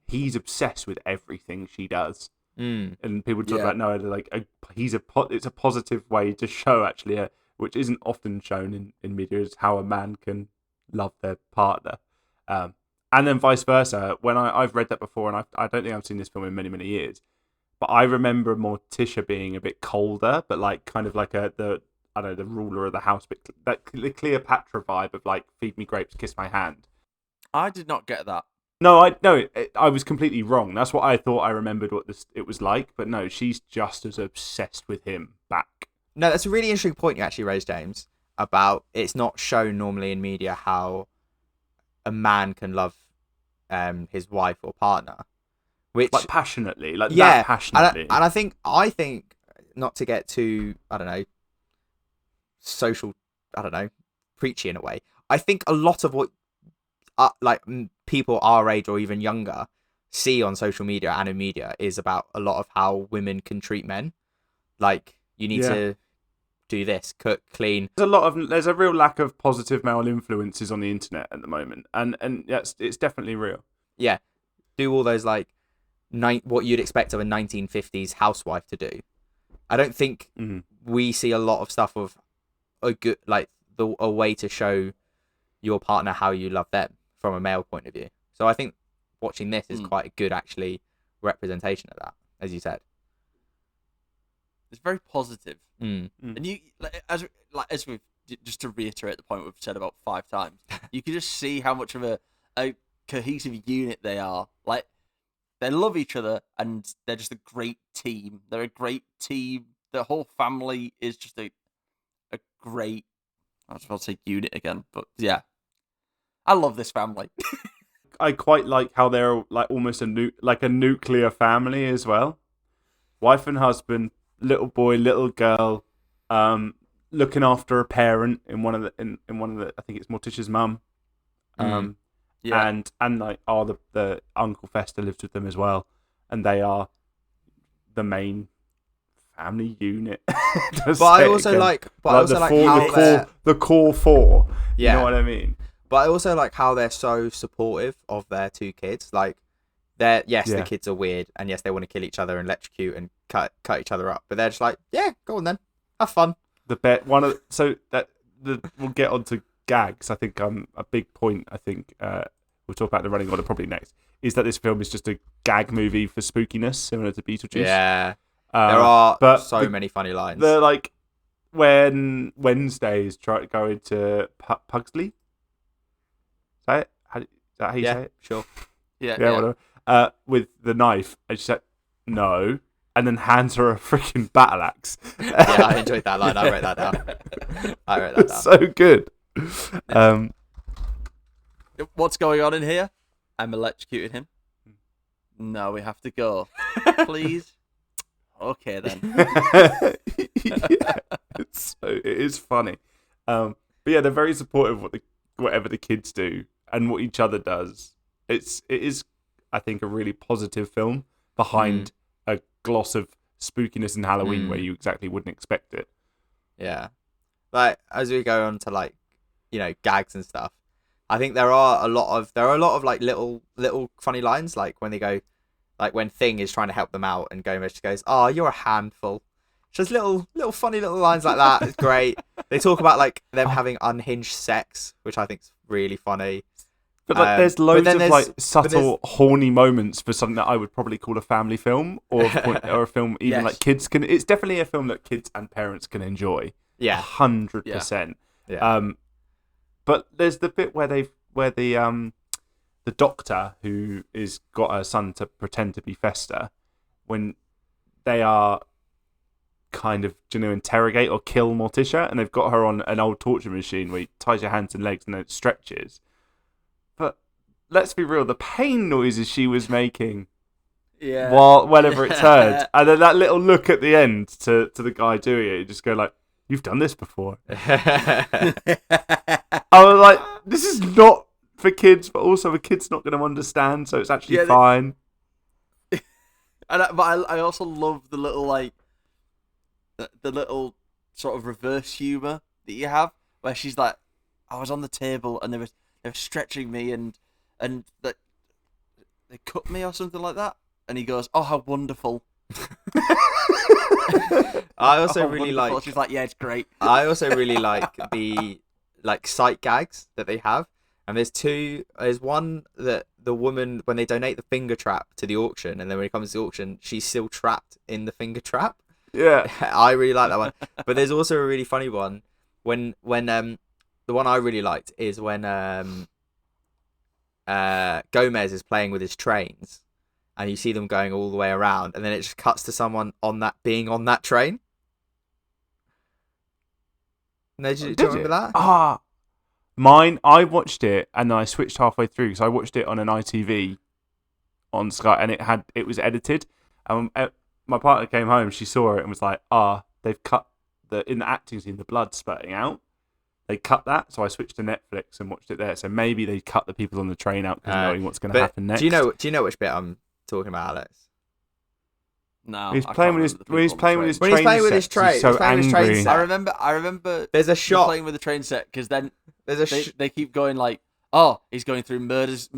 Speaker 2: he's obsessed with everything she does. And people talk about no, like it's a positive way to show actually, which isn't often shown in media, is how a man can love their partner, and then vice versa. When I've read that before, and I don't think I've seen this film in many years, but I remember Morticia being a bit colder, but like kind of like the ruler of the house, but the Cleopatra vibe of like feed me grapes, kiss my hand.
Speaker 3: I did not get that.
Speaker 2: No, I was completely wrong. That's what I thought. I remembered what it was like, but no, she's just as obsessed with him back.
Speaker 1: No, that's a really interesting point you actually raised, James, about it's not shown normally in media how a man can love his wife or partner, which
Speaker 2: like passionately, like that passionately.
Speaker 1: And I think not to get too social, preachy in a way. I think a lot of what people our age or even younger see on social media and in media is about a lot of how women can treat men. Like, you need to do this, cook, clean.
Speaker 2: There's a real lack of positive male influences on the internet at the moment, and it's definitely real.
Speaker 1: Yeah, do all those like what you'd expect of a 1950s housewife to do. I don't think we see a lot of stuff of a good a way to show your partner how you love them from a male point of view. So I think watching this is quite a good actually representation of that, as you said.
Speaker 3: It's very positive. And you as we've just to reiterate the point we've said about 5 times, you can just see how much of a cohesive unit they are. Like, they love each other and they're just a great team. They're a great team. The whole family is just a great, I was about to say unit again, but yeah. I love this family.
Speaker 2: I quite like how they're like almost a nuclear family as well. Wife and husband, little boy, little girl, looking after a parent in one of the I think it's Morticia's mum. And like the Uncle Fester lives with them as well, and they are the main family unit.
Speaker 1: But I also like how
Speaker 2: the core four.
Speaker 1: Yeah.
Speaker 2: You know what I mean?
Speaker 1: But I also like how they're so supportive of their 2 kids. Like, the kids are weird, and yes, they want to kill each other and electrocute and cut each other up. But they're just like, yeah, go on then, have fun.
Speaker 2: We'll get onto gags. I think a big point. I think we'll talk about the running order probably next. Is that this film is just a gag movie for spookiness, similar to Beetlejuice.
Speaker 1: Yeah, there are many funny lines.
Speaker 2: They're like when Wednesday's going to Pugsley. Is that how you say it?
Speaker 1: Sure.
Speaker 3: Yeah,
Speaker 2: whatever. With the knife, and she said no, and then hands her a freaking battle axe.
Speaker 1: Yeah, I enjoyed that line. I wrote that down.
Speaker 2: So good.
Speaker 3: What's going on in here? I'm electrocuting him. No, we have to go. Please. Okay then.
Speaker 2: Yeah, it is funny. But yeah, they're very supportive of whatever the kids do and what each other does. It is, I think, a really positive film behind a gloss of spookiness and Halloween where you exactly wouldn't expect it.
Speaker 1: Yeah, like as we go on to like, gags and stuff, I think there are a lot of like little funny lines, like when they go, like when Thing is trying to help them out and Gomez just goes, "Oh, you're a handful." Just little funny little lines like that. It's great. They talk about like them having unhinged sex, which I think is really funny.
Speaker 2: But like, there's loads of like subtle, horny moments for something that I would probably call a family film or a film even like kids can. It's definitely a film that kids and parents can enjoy.
Speaker 1: Yeah,
Speaker 2: 100%.
Speaker 1: Yeah.
Speaker 2: But there's the bit where the doctor who is got her son to pretend to be Fester, when they are kind of interrogate or kill Morticia, and they've got her on an old torture machine where he ties your hands and legs and then it stretches. But let's be real, the pain noises she was making whenever it turned, and then that little look at the end to the guy doing it, you just go like, "You've done this before." I was like, this is not for kids, but also the kid's not going to understand, so it's actually fine.
Speaker 3: But I also love the little like the little sort of reverse humor that you have, where she's like, "I was on the table and there They're stretching me and that they cut me or something like that. And he goes, "Oh, how wonderful."
Speaker 1: I also really
Speaker 3: wonderful.
Speaker 1: like.
Speaker 3: She's like, "Yeah, it's great."
Speaker 1: I also really like the sight gags that they have, and there's two. There's one that the woman, when they donate the finger trap to the auction, and then when it comes to the auction, she's still trapped in the finger trap.
Speaker 2: Yeah,
Speaker 1: I really like that one. But there's also a really funny one when the one I really liked is when Gomez is playing with his trains, and you see them going all the way around, and then it just cuts to someone on that train. No, do you remember that?
Speaker 2: Mine, I watched it and then I switched halfway through because I watched it on an ITV on Sky, and it was edited. My partner came home, she saw it and was like, they've cut in the acting scene, the blood spurting out. They cut that, so I switched to Netflix and watched it there. So maybe they cut the people on the train out because knowing what's going to happen next.
Speaker 1: Do you know which bit I'm talking about, Alex?
Speaker 3: No,
Speaker 2: he's playing with his train.
Speaker 1: So angry.
Speaker 3: I remember.
Speaker 1: There's a shot
Speaker 3: playing with the train set because then
Speaker 1: there's
Speaker 3: they keep going like, "Oh, he's going through murder's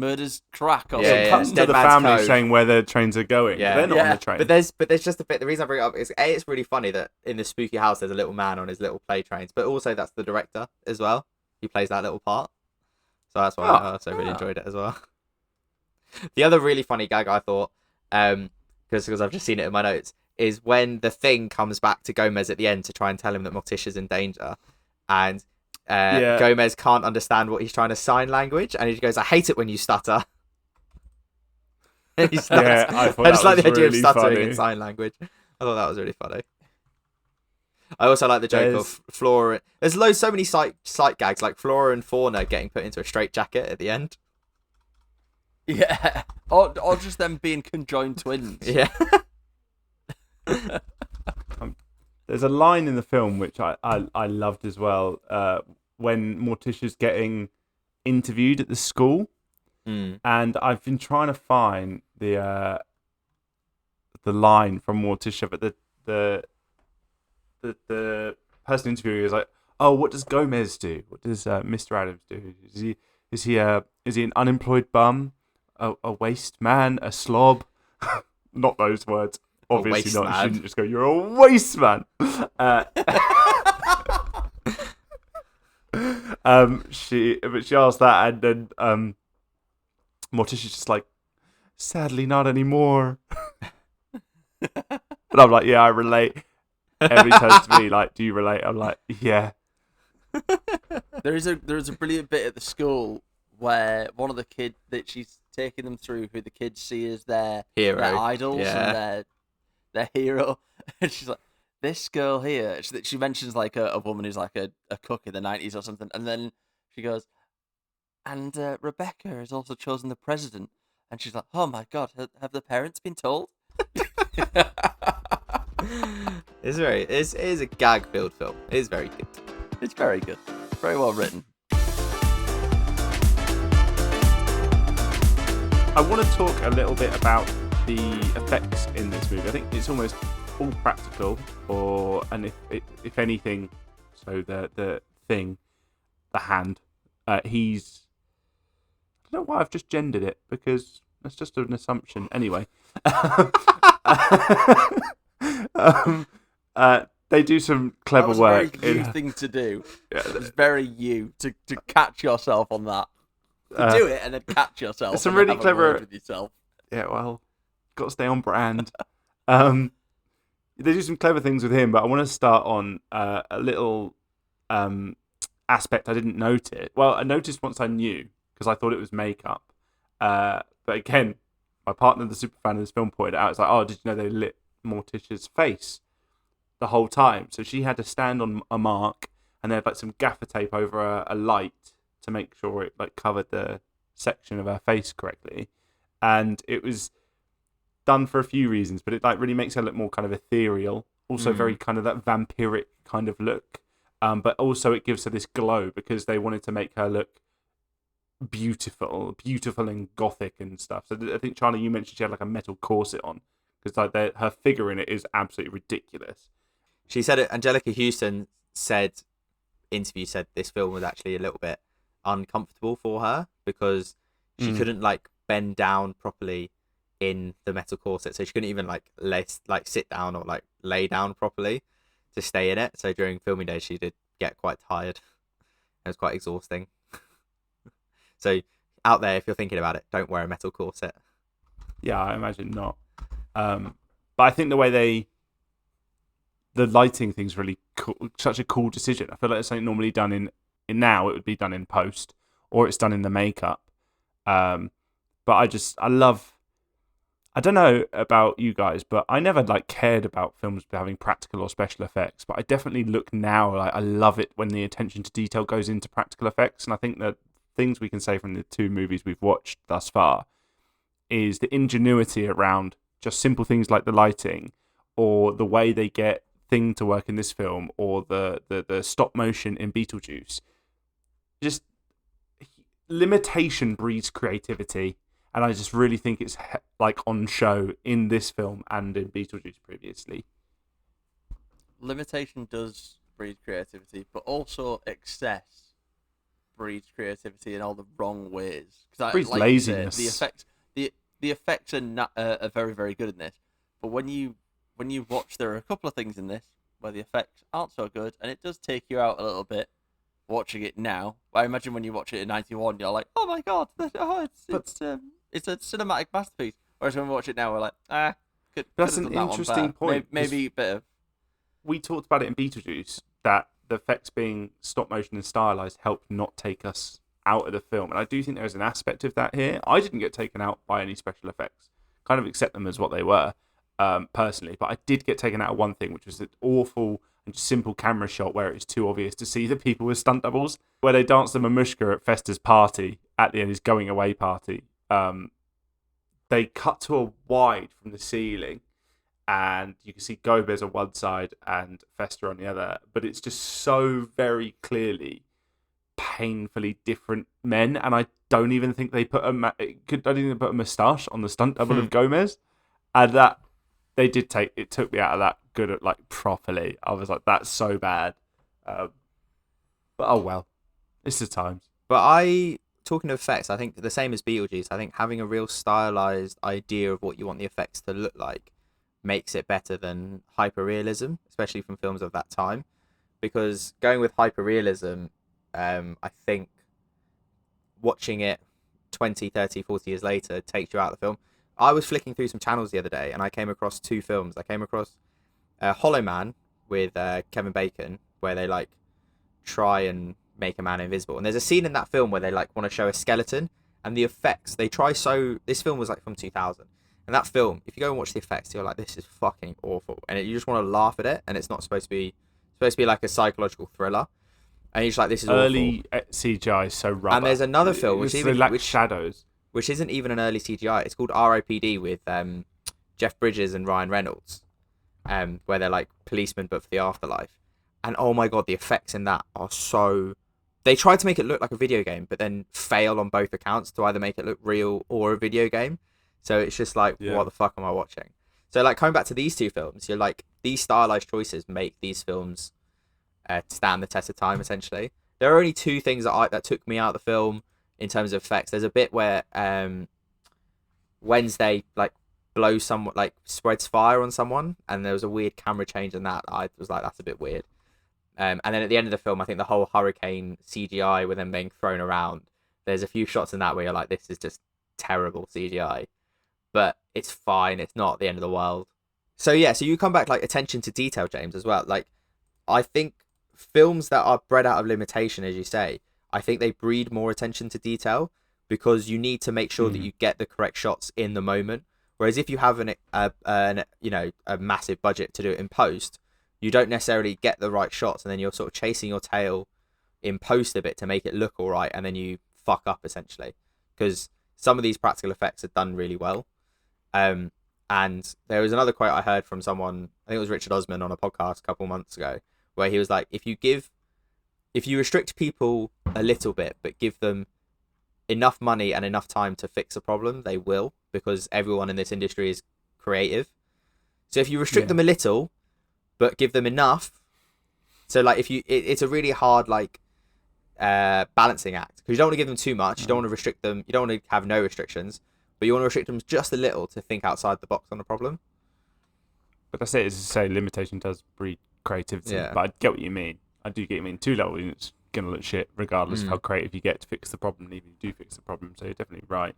Speaker 3: track." Or something.
Speaker 2: Comes to the family saying where the trains are going.
Speaker 1: Yeah,
Speaker 2: they're not on the train.
Speaker 1: But there's just a bit. The reason I bring it up is it's really funny that in the spooky house there's a little man on his little play trains, but also that's the director as well. He plays that little part, so that's why I also really enjoyed it as well. The other really funny gag I thought, because I've just seen it in my notes, is when the Thing comes back to Gomez at the end to try and tell him that Morticia's in danger, and Gomez can't understand what he's trying to sign language, and he goes, "I hate it when you stutter." And he stutters.
Speaker 2: I thought
Speaker 1: I just like the idea of
Speaker 2: really
Speaker 1: stuttering
Speaker 2: funny.
Speaker 1: in sign language. I thought that was really funny. I also like the joke of Flora. There's so many sight gags, like Flora and Fauna getting put into a straitjacket at the end.
Speaker 3: Yeah, or just them being conjoined twins.
Speaker 1: Yeah.
Speaker 2: There's a line in the film which I loved as well, when Morticia's getting interviewed at the school, and I've been trying to find the line from Morticia, but the person interviewing is like, "Oh, what does Gomez do? What does Mr. Addams do? Is he an unemployed bum, a waste man, a slob?" Not those words. Obviously not. You shouldn't just go, "You're a waste man." She asked that, and then Morticia's just like, "Sadly, not anymore." And I'm like, "Yeah, I relate." Every turns to me like, "Do you relate?" I'm like, "Yeah."
Speaker 3: There is a brilliant bit at the school where one of the kids that she's taking them through, who the kids see as their idols and their hero, and she's like, "This girl here," she mentions like a woman who's like a cook in the 90s or something, and then she goes, "And Rebecca has also chosen the president," and she's like, "Oh my god, have the parents been told?"
Speaker 1: It is a gag-filled film. It is very good.
Speaker 3: It's very good, very well written.
Speaker 2: I want to talk a little bit about the effects in this movie. I think it's almost all practical, and if anything, so the Thing, the hand, he's. I don't know why I've just gendered it, because that's just an assumption. Anyway, they do some clever work.
Speaker 3: That was a very you thing to do. Yeah, it's very you to catch yourself on that. Do it and then catch yourself.
Speaker 2: Some really clever
Speaker 3: with yourself.
Speaker 2: Yeah, well, got to stay on brand. They do some clever things with him, but I want to start on a little aspect I didn't notice. Well, I noticed once I knew, because I thought it was makeup. But again, my partner, the super fan of this film, pointed out, it's like, "Oh, did you know they lit Morticia's face the whole time?" So she had to stand on a mark, and they had like some gaffer tape over a light to make sure it like covered the section of her face correctly. And it was done for a few reasons, but it like really makes her look more kind of ethereal, also very kind of that vampiric kind of look. But also it gives her this glow because they wanted to make her look beautiful and gothic and stuff. So I think, Charlie, you mentioned she had like a metal corset on, because like her figure in it is absolutely ridiculous.
Speaker 1: She said it. Angelica Houston said this film was actually a little bit uncomfortable for her because she couldn't like bend down properly in the metal corset, so she couldn't even like sit down or like lay down properly to stay in it. So during filming days, she did get quite tired. It was quite exhausting. So out there, if you're thinking about it, don't wear a metal corset.
Speaker 2: Yeah, I imagine not. But I think the lighting thing's really cool, such a cool decision. I feel like it's something normally done in now, it would be done in post, or it's done in the makeup. But I don't know about you guys, but I never like cared about films having practical or special effects. But I definitely look now, like I love it when the attention to detail goes into practical effects. And I think that things we can say from the 2 movies we've watched thus far is the ingenuity around just simple things like the lighting, or the way they get Thing to work in this film, or the stop motion in Beetlejuice. Just limitation breeds creativity, and I just really think it's like on show in this film and in Beetlejuice previously.
Speaker 3: Limitation does breed creativity, but also excess breeds creativity in all the wrong ways.
Speaker 2: Breeds laziness.
Speaker 3: The effects are very, very good in this, but when you watch, there are a couple of things in this where the effects aren't so good, and it does take you out a little bit watching it now. I imagine when you watch it in '91, you're like, "Oh my god, it's a cinematic masterpiece." Whereas when we watch it now, we're like,
Speaker 2: That's an interesting point.
Speaker 3: Maybe a bit of.
Speaker 2: We talked about it in Beetlejuice that the effects being stop motion and stylized helped not take us out of the film, and I do think there is an aspect of that here. I didn't get taken out by any special effects; kind of accept them as what they were. Personally, but I did get taken out of one thing, which was an awful and simple camera shot where it was too obvious to see the people with stunt doubles, where they danced the mamushka at Festa's party at the end, his going away party. They cut to a wide from the ceiling, and you can see Gomez on one side and Festa on the other, but it's just so very clearly painfully different men, and I don't even think they put a moustache on the stunt double of Gomez, and that. They did it took me out of that good at like properly. I was like, that's so bad. But oh well. It's the times.
Speaker 1: But talking of effects, I think the same as Beetlejuice, I think having a real stylized idea of what you want the effects to look like makes it better than hyperrealism, especially from films of that time. Because going with hyperrealism, I think watching it 20, 30, 40 years later takes you out of the film. I was flicking through some channels the other day, and I came across 2 films. I came across Hollow Man with Kevin Bacon, where they like try and make a man invisible. And there's a scene in that film where they like want to show a skeleton, and the effects they try so. This film was like from 2000, and that film, if you go and watch the effects, you're like, this is fucking awful, and you just want to laugh at it. And it's not supposed to be like a psychological thriller, and you're just like, this is
Speaker 2: early
Speaker 1: awful.
Speaker 2: CGI is so rubber.
Speaker 1: And there's another film which
Speaker 2: shadows.
Speaker 1: Which isn't even an early CGI. It's called R.I.P.D. with Jeff Bridges and Ryan Reynolds, where they're like policemen but for the afterlife. And oh my god, the effects in that are so... They tried to make it look like a video game, but then fail on both accounts to either make it look real or a video game. So it's just like, What the fuck am I watching? So like coming back to these 2 films, you're like, these stylized choices make these films stand the test of time, essentially. There are only 2 things that took me out of the film in terms of effects. There's a bit where Wednesday like blows someone, like spreads fire on someone, and there was a weird camera change in that. I was like, that's a bit weird. And then at the end of the film, I think the whole hurricane CGI with them being thrown around, there's a few shots in that where you're like, this is just terrible CGI, but it's fine. It's not the end of the world. So yeah, so you come back like attention to detail, James, as well. Like, I think films that are bred out of limitation, as you say, I think they breed more attention to detail because you need to make sure that you get the correct shots in the moment. Whereas if you have a massive budget to do it in post, you don't necessarily get the right shots, and then you're sort of chasing your tail in post a bit to make it look all right, and then you fuck up essentially. Because some of these practical effects are done really well. And there was another quote I heard from someone, I think it was Richard Osman on a podcast a couple months ago, where he was like, if you restrict people a little bit, but give them enough money and enough time to fix a problem, they will, because everyone in this industry is creative. So if you restrict them a little, but give them enough, so like it's a really hard like balancing act, because you don't want to give them too much. You don't want to restrict them. You don't want to have no restrictions, but you want to restrict them just a little to think outside the box on the problem.
Speaker 2: But that's it. As you say, limitation does breed creativity.
Speaker 1: Yeah.
Speaker 2: But I get what you mean. I do get what you mean. Too little, it's gonna look shit, regardless of how creative you get to fix the problem. Even if you do fix the problem, so you're definitely right.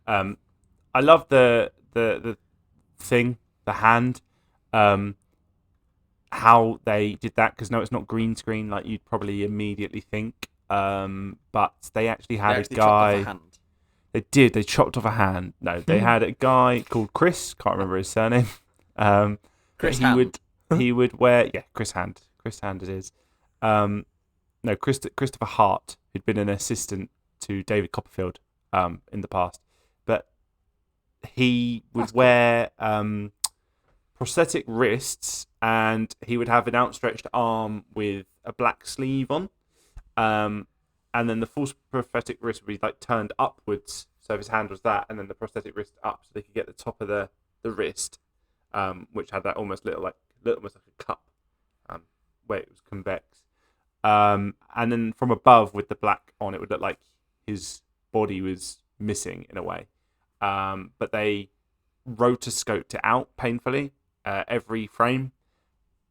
Speaker 2: I love the thing, the hand. How they did that, because no, it's not green screen like you'd probably immediately think. But they actually had a guy. They did. They chopped off a hand. No, they had a guy called Chris. Can't remember his surname.
Speaker 3: Chris
Speaker 2: he
Speaker 3: Hand.
Speaker 2: would wear Chris Hand. Chris Hand it is. No, Christopher Hart, who'd been an assistant to David Copperfield in the past, but he would wear prosthetic wrists, and he would have an outstretched arm with a black sleeve on, and then the full prosthetic wrist would be like turned upwards, so if his hand was that, and then the prosthetic wrist up, so they could get the top of the wrist, which had that almost like a cup, where it was convex, and then from above with the black on, it would look like his body was missing in a way, but they rotoscoped it out painfully every frame,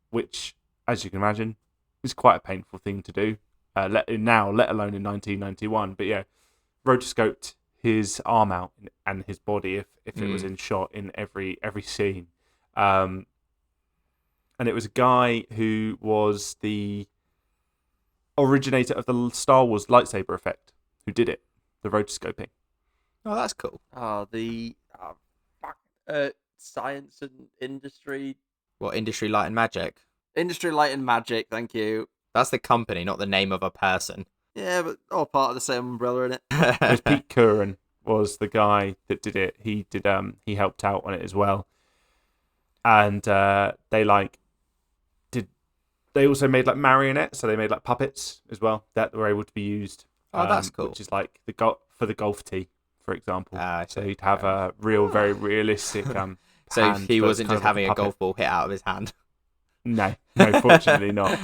Speaker 2: which, as you can imagine, is quite a painful thing to do. Let alone in 1991. But yeah, rotoscoped his arm out and his body if it was in shot in every scene. And it was a guy who was the originator of the Star Wars lightsaber effect who did it, the rotoscoping.
Speaker 1: Oh, that's cool.
Speaker 3: The science and industry.
Speaker 1: What, Industry Light and Magic?
Speaker 3: Industry Light and Magic, thank you.
Speaker 1: That's the company, not the name of a person.
Speaker 3: Yeah, but all part of the same umbrella, innit?
Speaker 2: It was Pete Curran was the guy that did it. He did. He helped out on it as well. And they also made like marionettes, so they made like puppets as well that were able to be used.
Speaker 1: Oh, that's cool.
Speaker 2: Which is like for the golf tee, for example. So you'd have a very realistic.
Speaker 1: So he wasn't just having a golf ball hit out of his hand.
Speaker 2: No, fortunately not.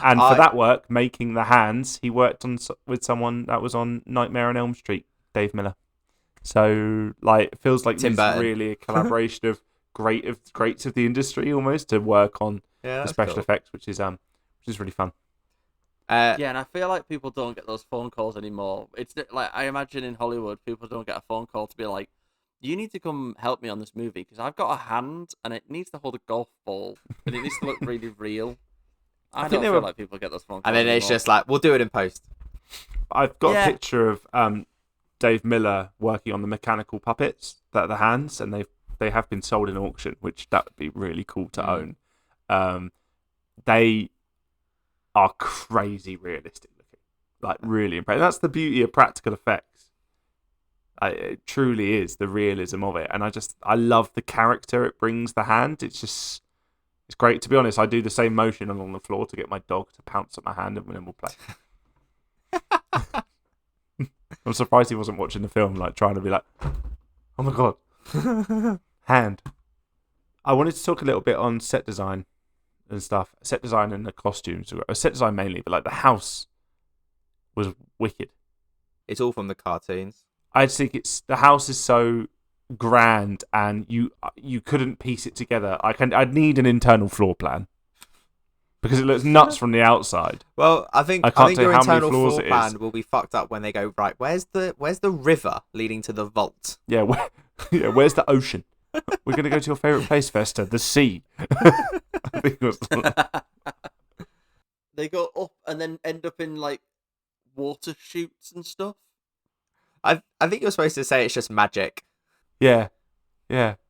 Speaker 2: And for that work, making the hands, he worked with someone that was on Nightmare on Elm Street, Dave Miller. So like, it feels like it's really a collaboration of greats of the industry almost to work on the special effects, which is really fun.
Speaker 3: Yeah, and I feel like people don't get those phone calls anymore. It's like, I imagine in Hollywood, people don't get a phone call to be like, you need to come help me on this movie because I've got a hand and it needs to hold a golf ball and it needs to look really real. I don't feel like people get those phone calls
Speaker 1: and then
Speaker 3: anymore.
Speaker 1: It's just like, we'll do it in post.
Speaker 2: I've got a picture of Dave Miller working on the mechanical puppets, that are the hands, and they have been sold in auction, which that would be really cool to own. They are crazy realistic looking, like really impressive. That's the beauty of practical effects. It truly is the realism of it, and I love the character it brings. The hand, it's great. To be honest, I do the same motion along the floor to get my dog to pounce at my hand, and then we'll play. I'm surprised he wasn't watching the film, like trying to be like, "Oh my god, hand." I wanted to talk a little bit on set design and stuff. Set design and the costumes. Set design mainly, but like the house was wicked.
Speaker 1: It's all from the cartoons.
Speaker 2: I just think the house is so grand, and you couldn't piece it together. I'd need an internal floor plan because it looks nuts from the outside.
Speaker 1: Well, I think your internal floor plan will be fucked up when they go, right, where's the river leading to the vault?
Speaker 2: Yeah, where's the ocean? We're gonna go to your favorite place, Vesta, the sea. I think it was...
Speaker 3: They go up and then end up in like water chutes and stuff.
Speaker 1: I think you're supposed to say it's just magic.
Speaker 2: Yeah.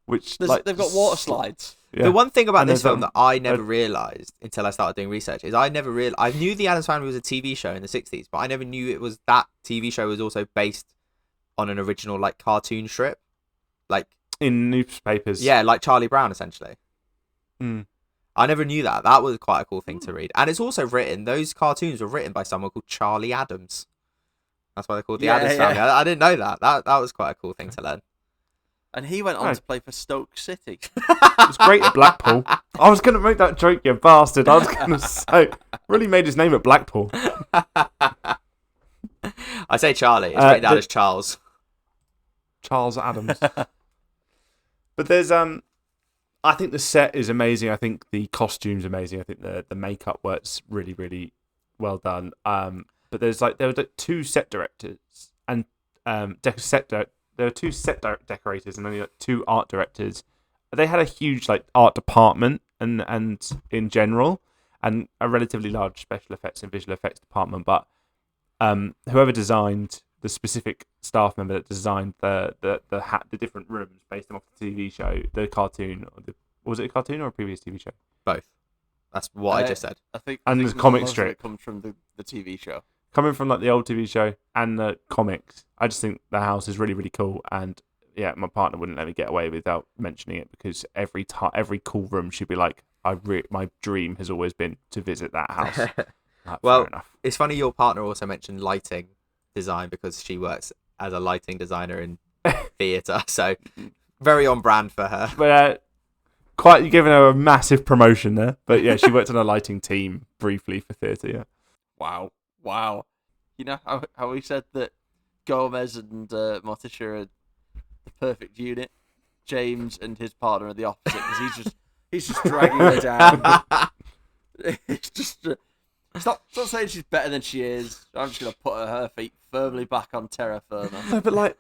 Speaker 2: Which
Speaker 3: they've got water slides.
Speaker 1: Yeah. The one thing about this film that I never realised until I started doing research is I knew the Addams Family was a TV show in the 60s, but I never knew it was that TV show was also based on an original like cartoon strip, like
Speaker 2: in newspapers.
Speaker 1: Yeah, like Charlie Brown essentially. I never knew that. That was quite a cool thing to read, and it's also those cartoons were written by someone called Charlie Addams. That's why they're called the Addams Family. I didn't know that. That was quite a cool thing to learn.
Speaker 3: And he went on to play for Stoke City.
Speaker 2: It was great at Blackpool. I was going to make that joke, you bastard. I was going to say, really made his name at Blackpool.
Speaker 1: I say Charlie. It's written down as Charles.
Speaker 2: Charles Addams. But there's I think the set is amazing. I think the costume's amazing. I think the makeup works really, really well done. But there were two set directors and there were two set decorators and only two art directors. They had a huge art department and in general, and a relatively large special effects and visual effects department. But whoever designed the specific staff member that designed the different rooms based off the TV show, the cartoon, was it a cartoon or a previous TV show?
Speaker 1: Both. That's what I just said.
Speaker 3: I think
Speaker 2: the comic strip
Speaker 3: it comes from the TV show.
Speaker 2: Coming from the old TV show and the comics, I just think the house is really, really cool. And yeah, my partner wouldn't let me get away without mentioning it, because every cool room she'd be like, my dream has always been to visit that house.
Speaker 1: Well, it's funny your partner also mentioned lighting design, because she works as a lighting designer in theatre, so very on brand for her.
Speaker 2: But you're giving her a massive promotion there. But yeah, she worked on a lighting team briefly for theatre. Yeah.
Speaker 3: Wow. You know how we said that Gomez and Morticia are the perfect unit? James and his partner are the opposite, because he's just dragging her down. It's just... Stop saying she's better than she is. I'm just going to put her feet firmly back on terra firma.
Speaker 2: No, but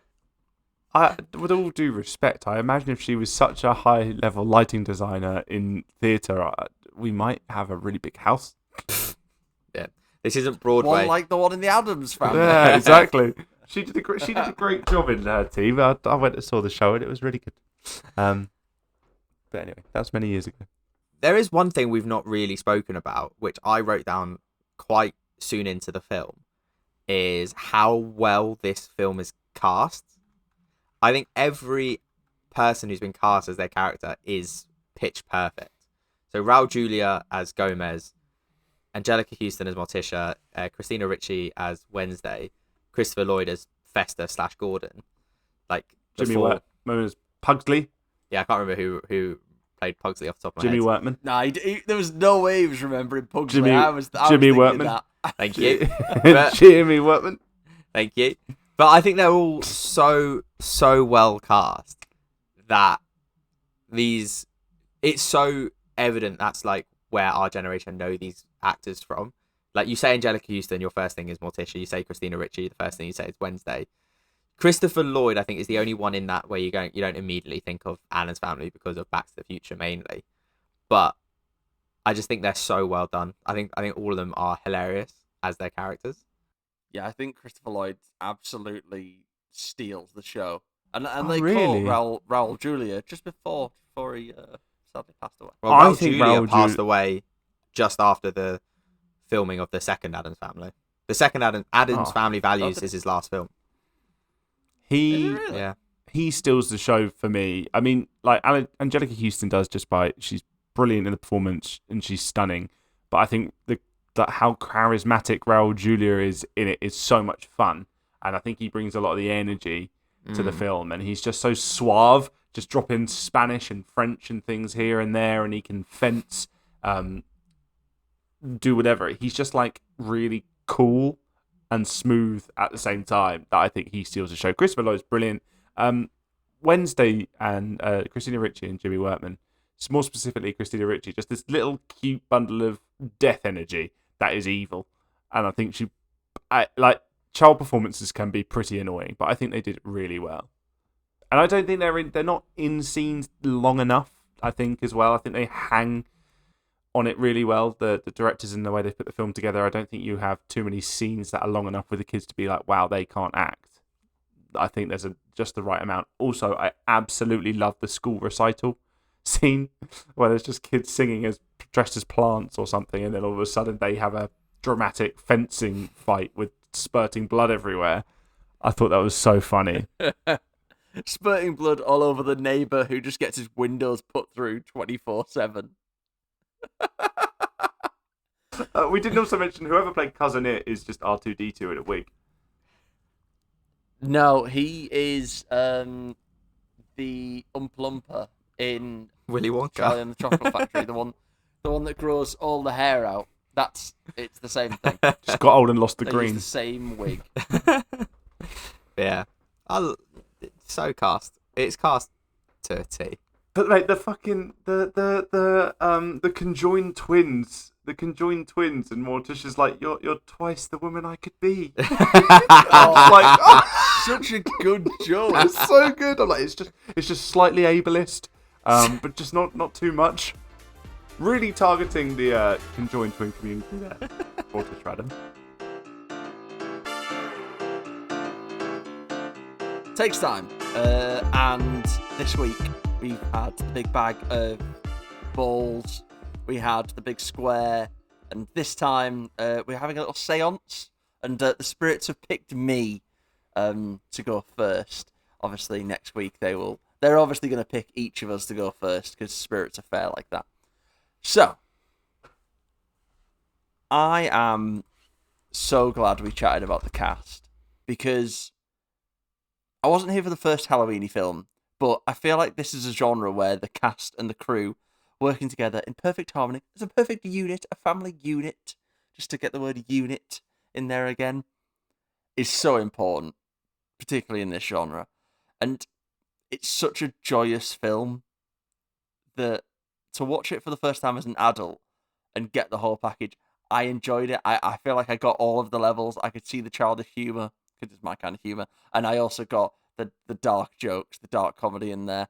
Speaker 2: with all due respect, I imagine if she was such a high-level lighting designer in theatre, we might have a really big house.
Speaker 1: Yeah. This isn't Broadway.
Speaker 3: One like the one in the Addams Family.
Speaker 2: Yeah, exactly. She did a great job in her team. I went and saw the show and it was really good. But anyway, that was many years ago.
Speaker 1: There is one thing we've not really spoken about, which I wrote down quite soon into the film, is how well this film is cast. I think every person who's been cast as their character is pitch perfect. So Raul Julia as Gomez, Angelica Houston as Morticia, Christina Ricci as Wednesday, Christopher Lloyd as Fester / Gordon.
Speaker 2: Jimmy Workman as Pugsley.
Speaker 1: Yeah, I can't remember who played Pugsley off the top of my
Speaker 2: Jimmy
Speaker 1: head.
Speaker 2: Workman.
Speaker 3: Nah, there was no way he was remembering Pugsley.
Speaker 2: Jimmy Workman.
Speaker 3: That.
Speaker 1: Thank you.
Speaker 2: Jimmy Workman.
Speaker 1: Thank you. But I think they're all so well cast that it's so evident that's where our generation know these actors from. You say Angelica Houston, your first thing is Morticia. You say Christina Ricci, the first thing you say is Wednesday. Christopher Lloyd, I think, is the only one in that where you don't immediately think of Addams Family because of Back to the Future mainly. But I just think they're so well done. I think all of them are hilarious as their characters.
Speaker 3: Yeah, I think Christopher Lloyd absolutely steals the show. And they
Speaker 2: really?
Speaker 3: call Raul Julia just before he sadly passed away.
Speaker 1: Well, Raul Julia passed away just after the filming of the second Addams Family. The second Addams Family Values is his last film.
Speaker 2: He steals the show for me. I mean, Angelica Houston does, she's brilliant in the performance and she's stunning. But I think that how charismatic Raul Julia is in it is so much fun, and I think he brings a lot of the energy to the film. And he's just so suave, just dropping Spanish and French and things here and there, and he can fence, do whatever. He's just really cool and smooth at the same time, that I think he steals the show. Christopher Lloyd's brilliant. Wednesday and Christina Ricci and Jimmy Workman, more specifically Christina Ricci, just this little cute bundle of death energy that is evil. And I think child performances can be pretty annoying, but I think they did it really well. And I don't think they're not in scenes long enough, I think, as well. I think they hang on it really well, the directors and the way they put the film together. I don't think you have too many scenes that are long enough with the kids to be like, wow, they can't act. I think there's just the right amount. Also, I absolutely love the school recital scene where there's just kids singing as dressed as plants or something, and then all of a sudden they have a dramatic fencing fight with spurting blood everywhere. I thought that was so funny.
Speaker 3: Spurting blood all over the neighbour who just gets his windows put through 24/7.
Speaker 2: We didn't also mention whoever played Cousin It is just R2-D2 in a wig.
Speaker 3: No, he is the Oompa Loompa in
Speaker 1: Willy Wonka.
Speaker 3: Charlie and the Chocolate Factory, the one that grows all the hair out. It's the same thing.
Speaker 2: Just got old and lost the
Speaker 3: They
Speaker 2: green.
Speaker 3: use the same wig.
Speaker 1: Yeah. It's so cast. It's cast to a T.
Speaker 2: But like the fucking the conjoined twins. The conjoined twins, and Morticia's like, you're twice the woman I could be.
Speaker 3: Such a good joke.
Speaker 2: It's so good. I'm like, it's just slightly ableist, but just not too much. Really targeting the conjoined twin community there. Morticia Addams.
Speaker 3: Takes time. And this week we've had the big bag of balls. We had the big square, and this time we're having a little seance, and the spirits have picked me to go first. Obviously, next week they're obviously going to pick each of us to go first, because spirits are fair like that. So, I am so glad we chatted about the cast, because I wasn't here for the first Halloween-y film, but I feel like this is a genre where the cast and the crew working together in perfect harmony as a perfect unit, a family unit, just to get the word unit in there again, is so important, particularly in this genre. And it's such a joyous film that to watch it for the first time as an adult and get the whole package, I enjoyed it. I feel like I got all of the levels. I could see the childish humour, because it's my kind of humour, and I also got the dark jokes, the dark comedy in there.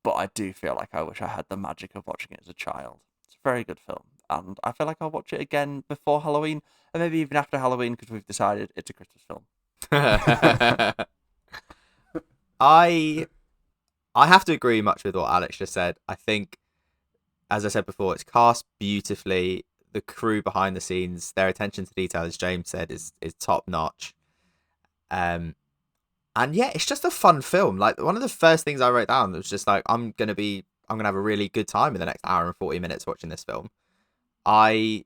Speaker 3: But I do feel like I wish I had the magic of watching it as a child. It's a very good film, and I feel like I'll watch it again before Halloween, and maybe even after Halloween, because we've decided it's a Christmas film.
Speaker 1: I have to agree much with what Alex just said. I think, as I said before, it's cast beautifully. The crew behind the scenes, their attention to detail, as James said, is top notch. And yeah, it's just a fun film. Like, one of the first things I wrote down was just like, I'm gonna have a really good time in the next hour and 40 minutes watching this film. I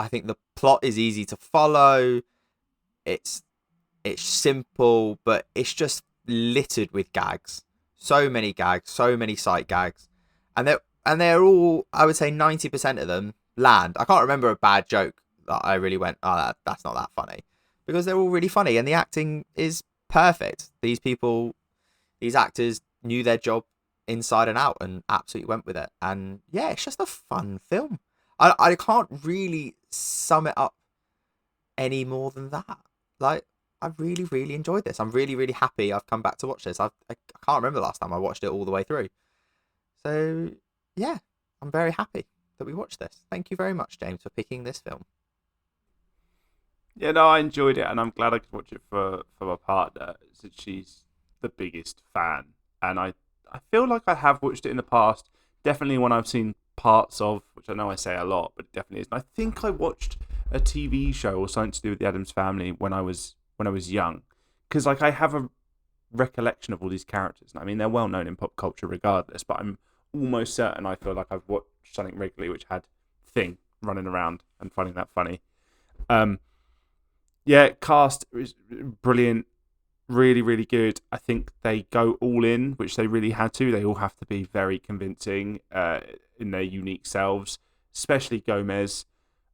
Speaker 1: think the plot is easy to follow. It's simple, but it's just littered with gags. So many gags, so many sight gags, and they're all, I would say 90% of them land. I can't remember a bad joke that I really went, oh, that's not that funny, because they're all really funny, and the acting is perfect. These actors knew their job inside and out and absolutely went with it. And yeah, it's just a fun film. I can't really sum it up any more than that. Like, I really, really enjoyed this. I'm really, really happy I've come back to watch this. I can't remember the last time I watched it all the way through. So yeah, I'm very happy that we watched this. Thank you very much, James, for picking this film.
Speaker 2: Yeah, no, I enjoyed it, and I'm glad I could watch it for my partner, since she's the biggest fan. And I feel like I have watched it in the past, definitely when I've seen parts of, which I know I say a lot, but it definitely is. And I think I watched a TV show or something to do with the Addams Family when I was young, because like I have a recollection of all these characters. I mean, they're well known in pop culture regardless, but I'm almost certain I feel like I've watched something regularly which had Thing running around and finding that funny. Yeah, cast is brilliant, really, really good. I think they go all in, which they really had to. They all have to be very convincing in their unique selves, especially Gomez.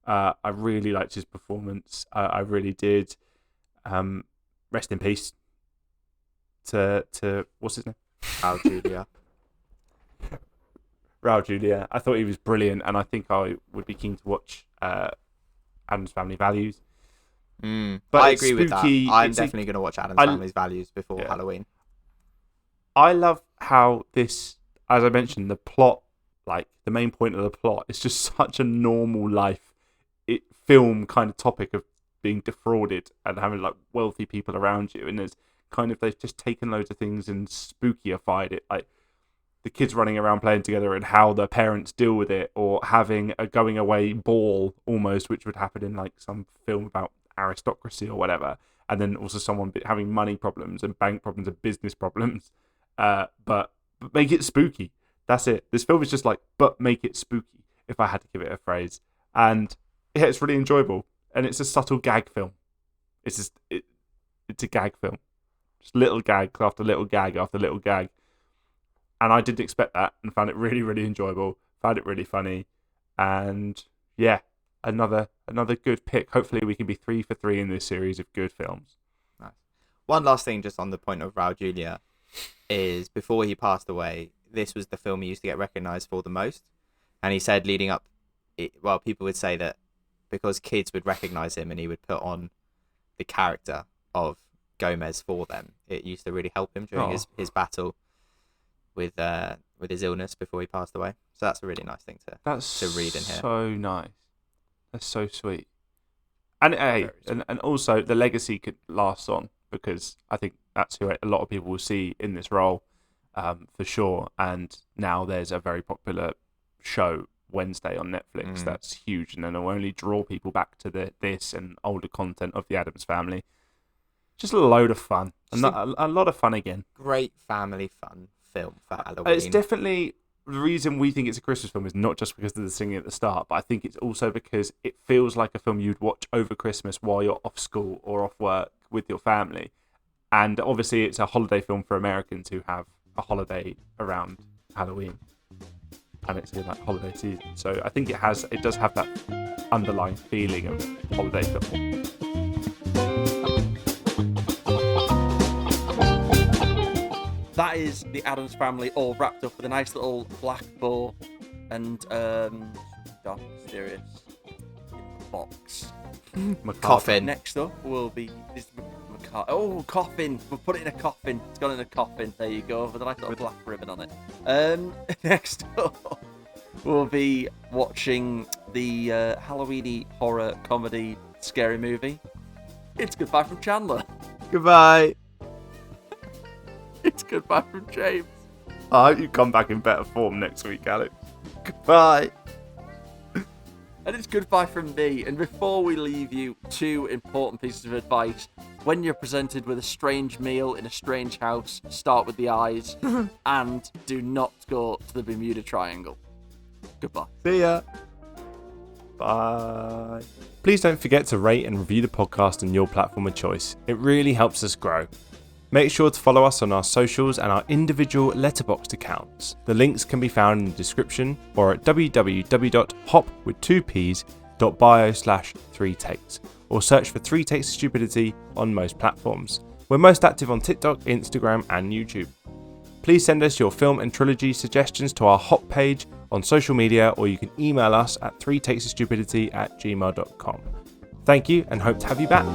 Speaker 2: I really liked his performance. I really did. Rest in peace to what's his name?
Speaker 1: Raul Julia.
Speaker 2: Raul Julia. I thought he was brilliant, and I think I would be keen to watch Addams Family Values.
Speaker 1: But I agree with that. I'm definitely going to watch Addams Family's Values before Halloween.
Speaker 2: I love how this, as I mentioned, the plot, like the main point of the plot, is just such a normal life film kind of topic of being defrauded and having like wealthy people around you, and there's kind of, they've just taken loads of things and spookyified it, like the kids running around playing together and how their parents deal with it, or having a going away ball almost, which would happen in like some film about aristocracy or whatever, and then also someone having money problems and bank problems and business problems, but make it spooky. That's it. This film is just like, but make it spooky, if I had to give it a phrase. And yeah, it's really enjoyable, and it's a subtle gag film. It's a gag film. Just little gag after little gag after little gag. And I didn't expect that and found it really, really enjoyable. Found it really funny. And yeah, another good pick. Hopefully we can be 3 for 3 in this series of good films.
Speaker 1: Nice. One last thing just on the point of Raul Julia is before he passed away, this was the film he used to get recognised for the most. And he said leading up, people would say that because kids would recognise him and he would put on the character of Gomez for them, it used to really help him during his battle with his illness before he passed away. So that's a really nice thing to read in here.
Speaker 2: So nice. That's so sweet. And and also the legacy could last on, because I think that's who a lot of people will see in this role, for sure. And now there's a very popular show Wednesday on Netflix that's huge, and then it'll only draw people back to this and older content of the Addams Family. Just a load of fun, and a lot of fun again.
Speaker 1: Great family fun film for Halloween.
Speaker 2: It's definitely the reason we think it's a Christmas film is not just because of the singing at the start, but I think it's also because it feels like a film you'd watch over Christmas while you're off school or off work with your family. And obviously it's a holiday film for Americans who have a holiday around Halloween, and it's like holiday season. So I think it does have that underlying feeling of holiday film.
Speaker 3: That is the Addams Family all wrapped up with a nice little black bow and dark mysterious box.
Speaker 1: Coffin.
Speaker 3: Next up will be coffin. We'll put it in a coffin. It's gone in a coffin. There you go, with a nice little black ribbon on it. Next up, we'll be watching the Halloweeny horror comedy scary movie. It's Goodbye from Chandler.
Speaker 1: Goodbye.
Speaker 3: It's Goodbye from James.
Speaker 2: I hope you come back in better form next week, Alex.
Speaker 1: Goodbye.
Speaker 3: And it's goodbye from me. And before we leave you, 2 important pieces of advice. When you're presented with a strange meal in a strange house, start with the eyes. And do not go to the Bermuda Triangle. Goodbye.
Speaker 1: See ya.
Speaker 2: Bye. Please don't forget to rate and review the podcast on your platform of choice. It really helps us grow. Make sure to follow us on our socials and our individual Letterboxd accounts. The links can be found in the description or at www.hop.bio/3takes, or search for 3 Takes of Stupidity on most platforms. We're most active on TikTok, Instagram and YouTube. Please send us your film and trilogy suggestions to our Hop page on social media, or you can email us at 3takesofstupidity@gmail.com. Thank you and hope to have you back.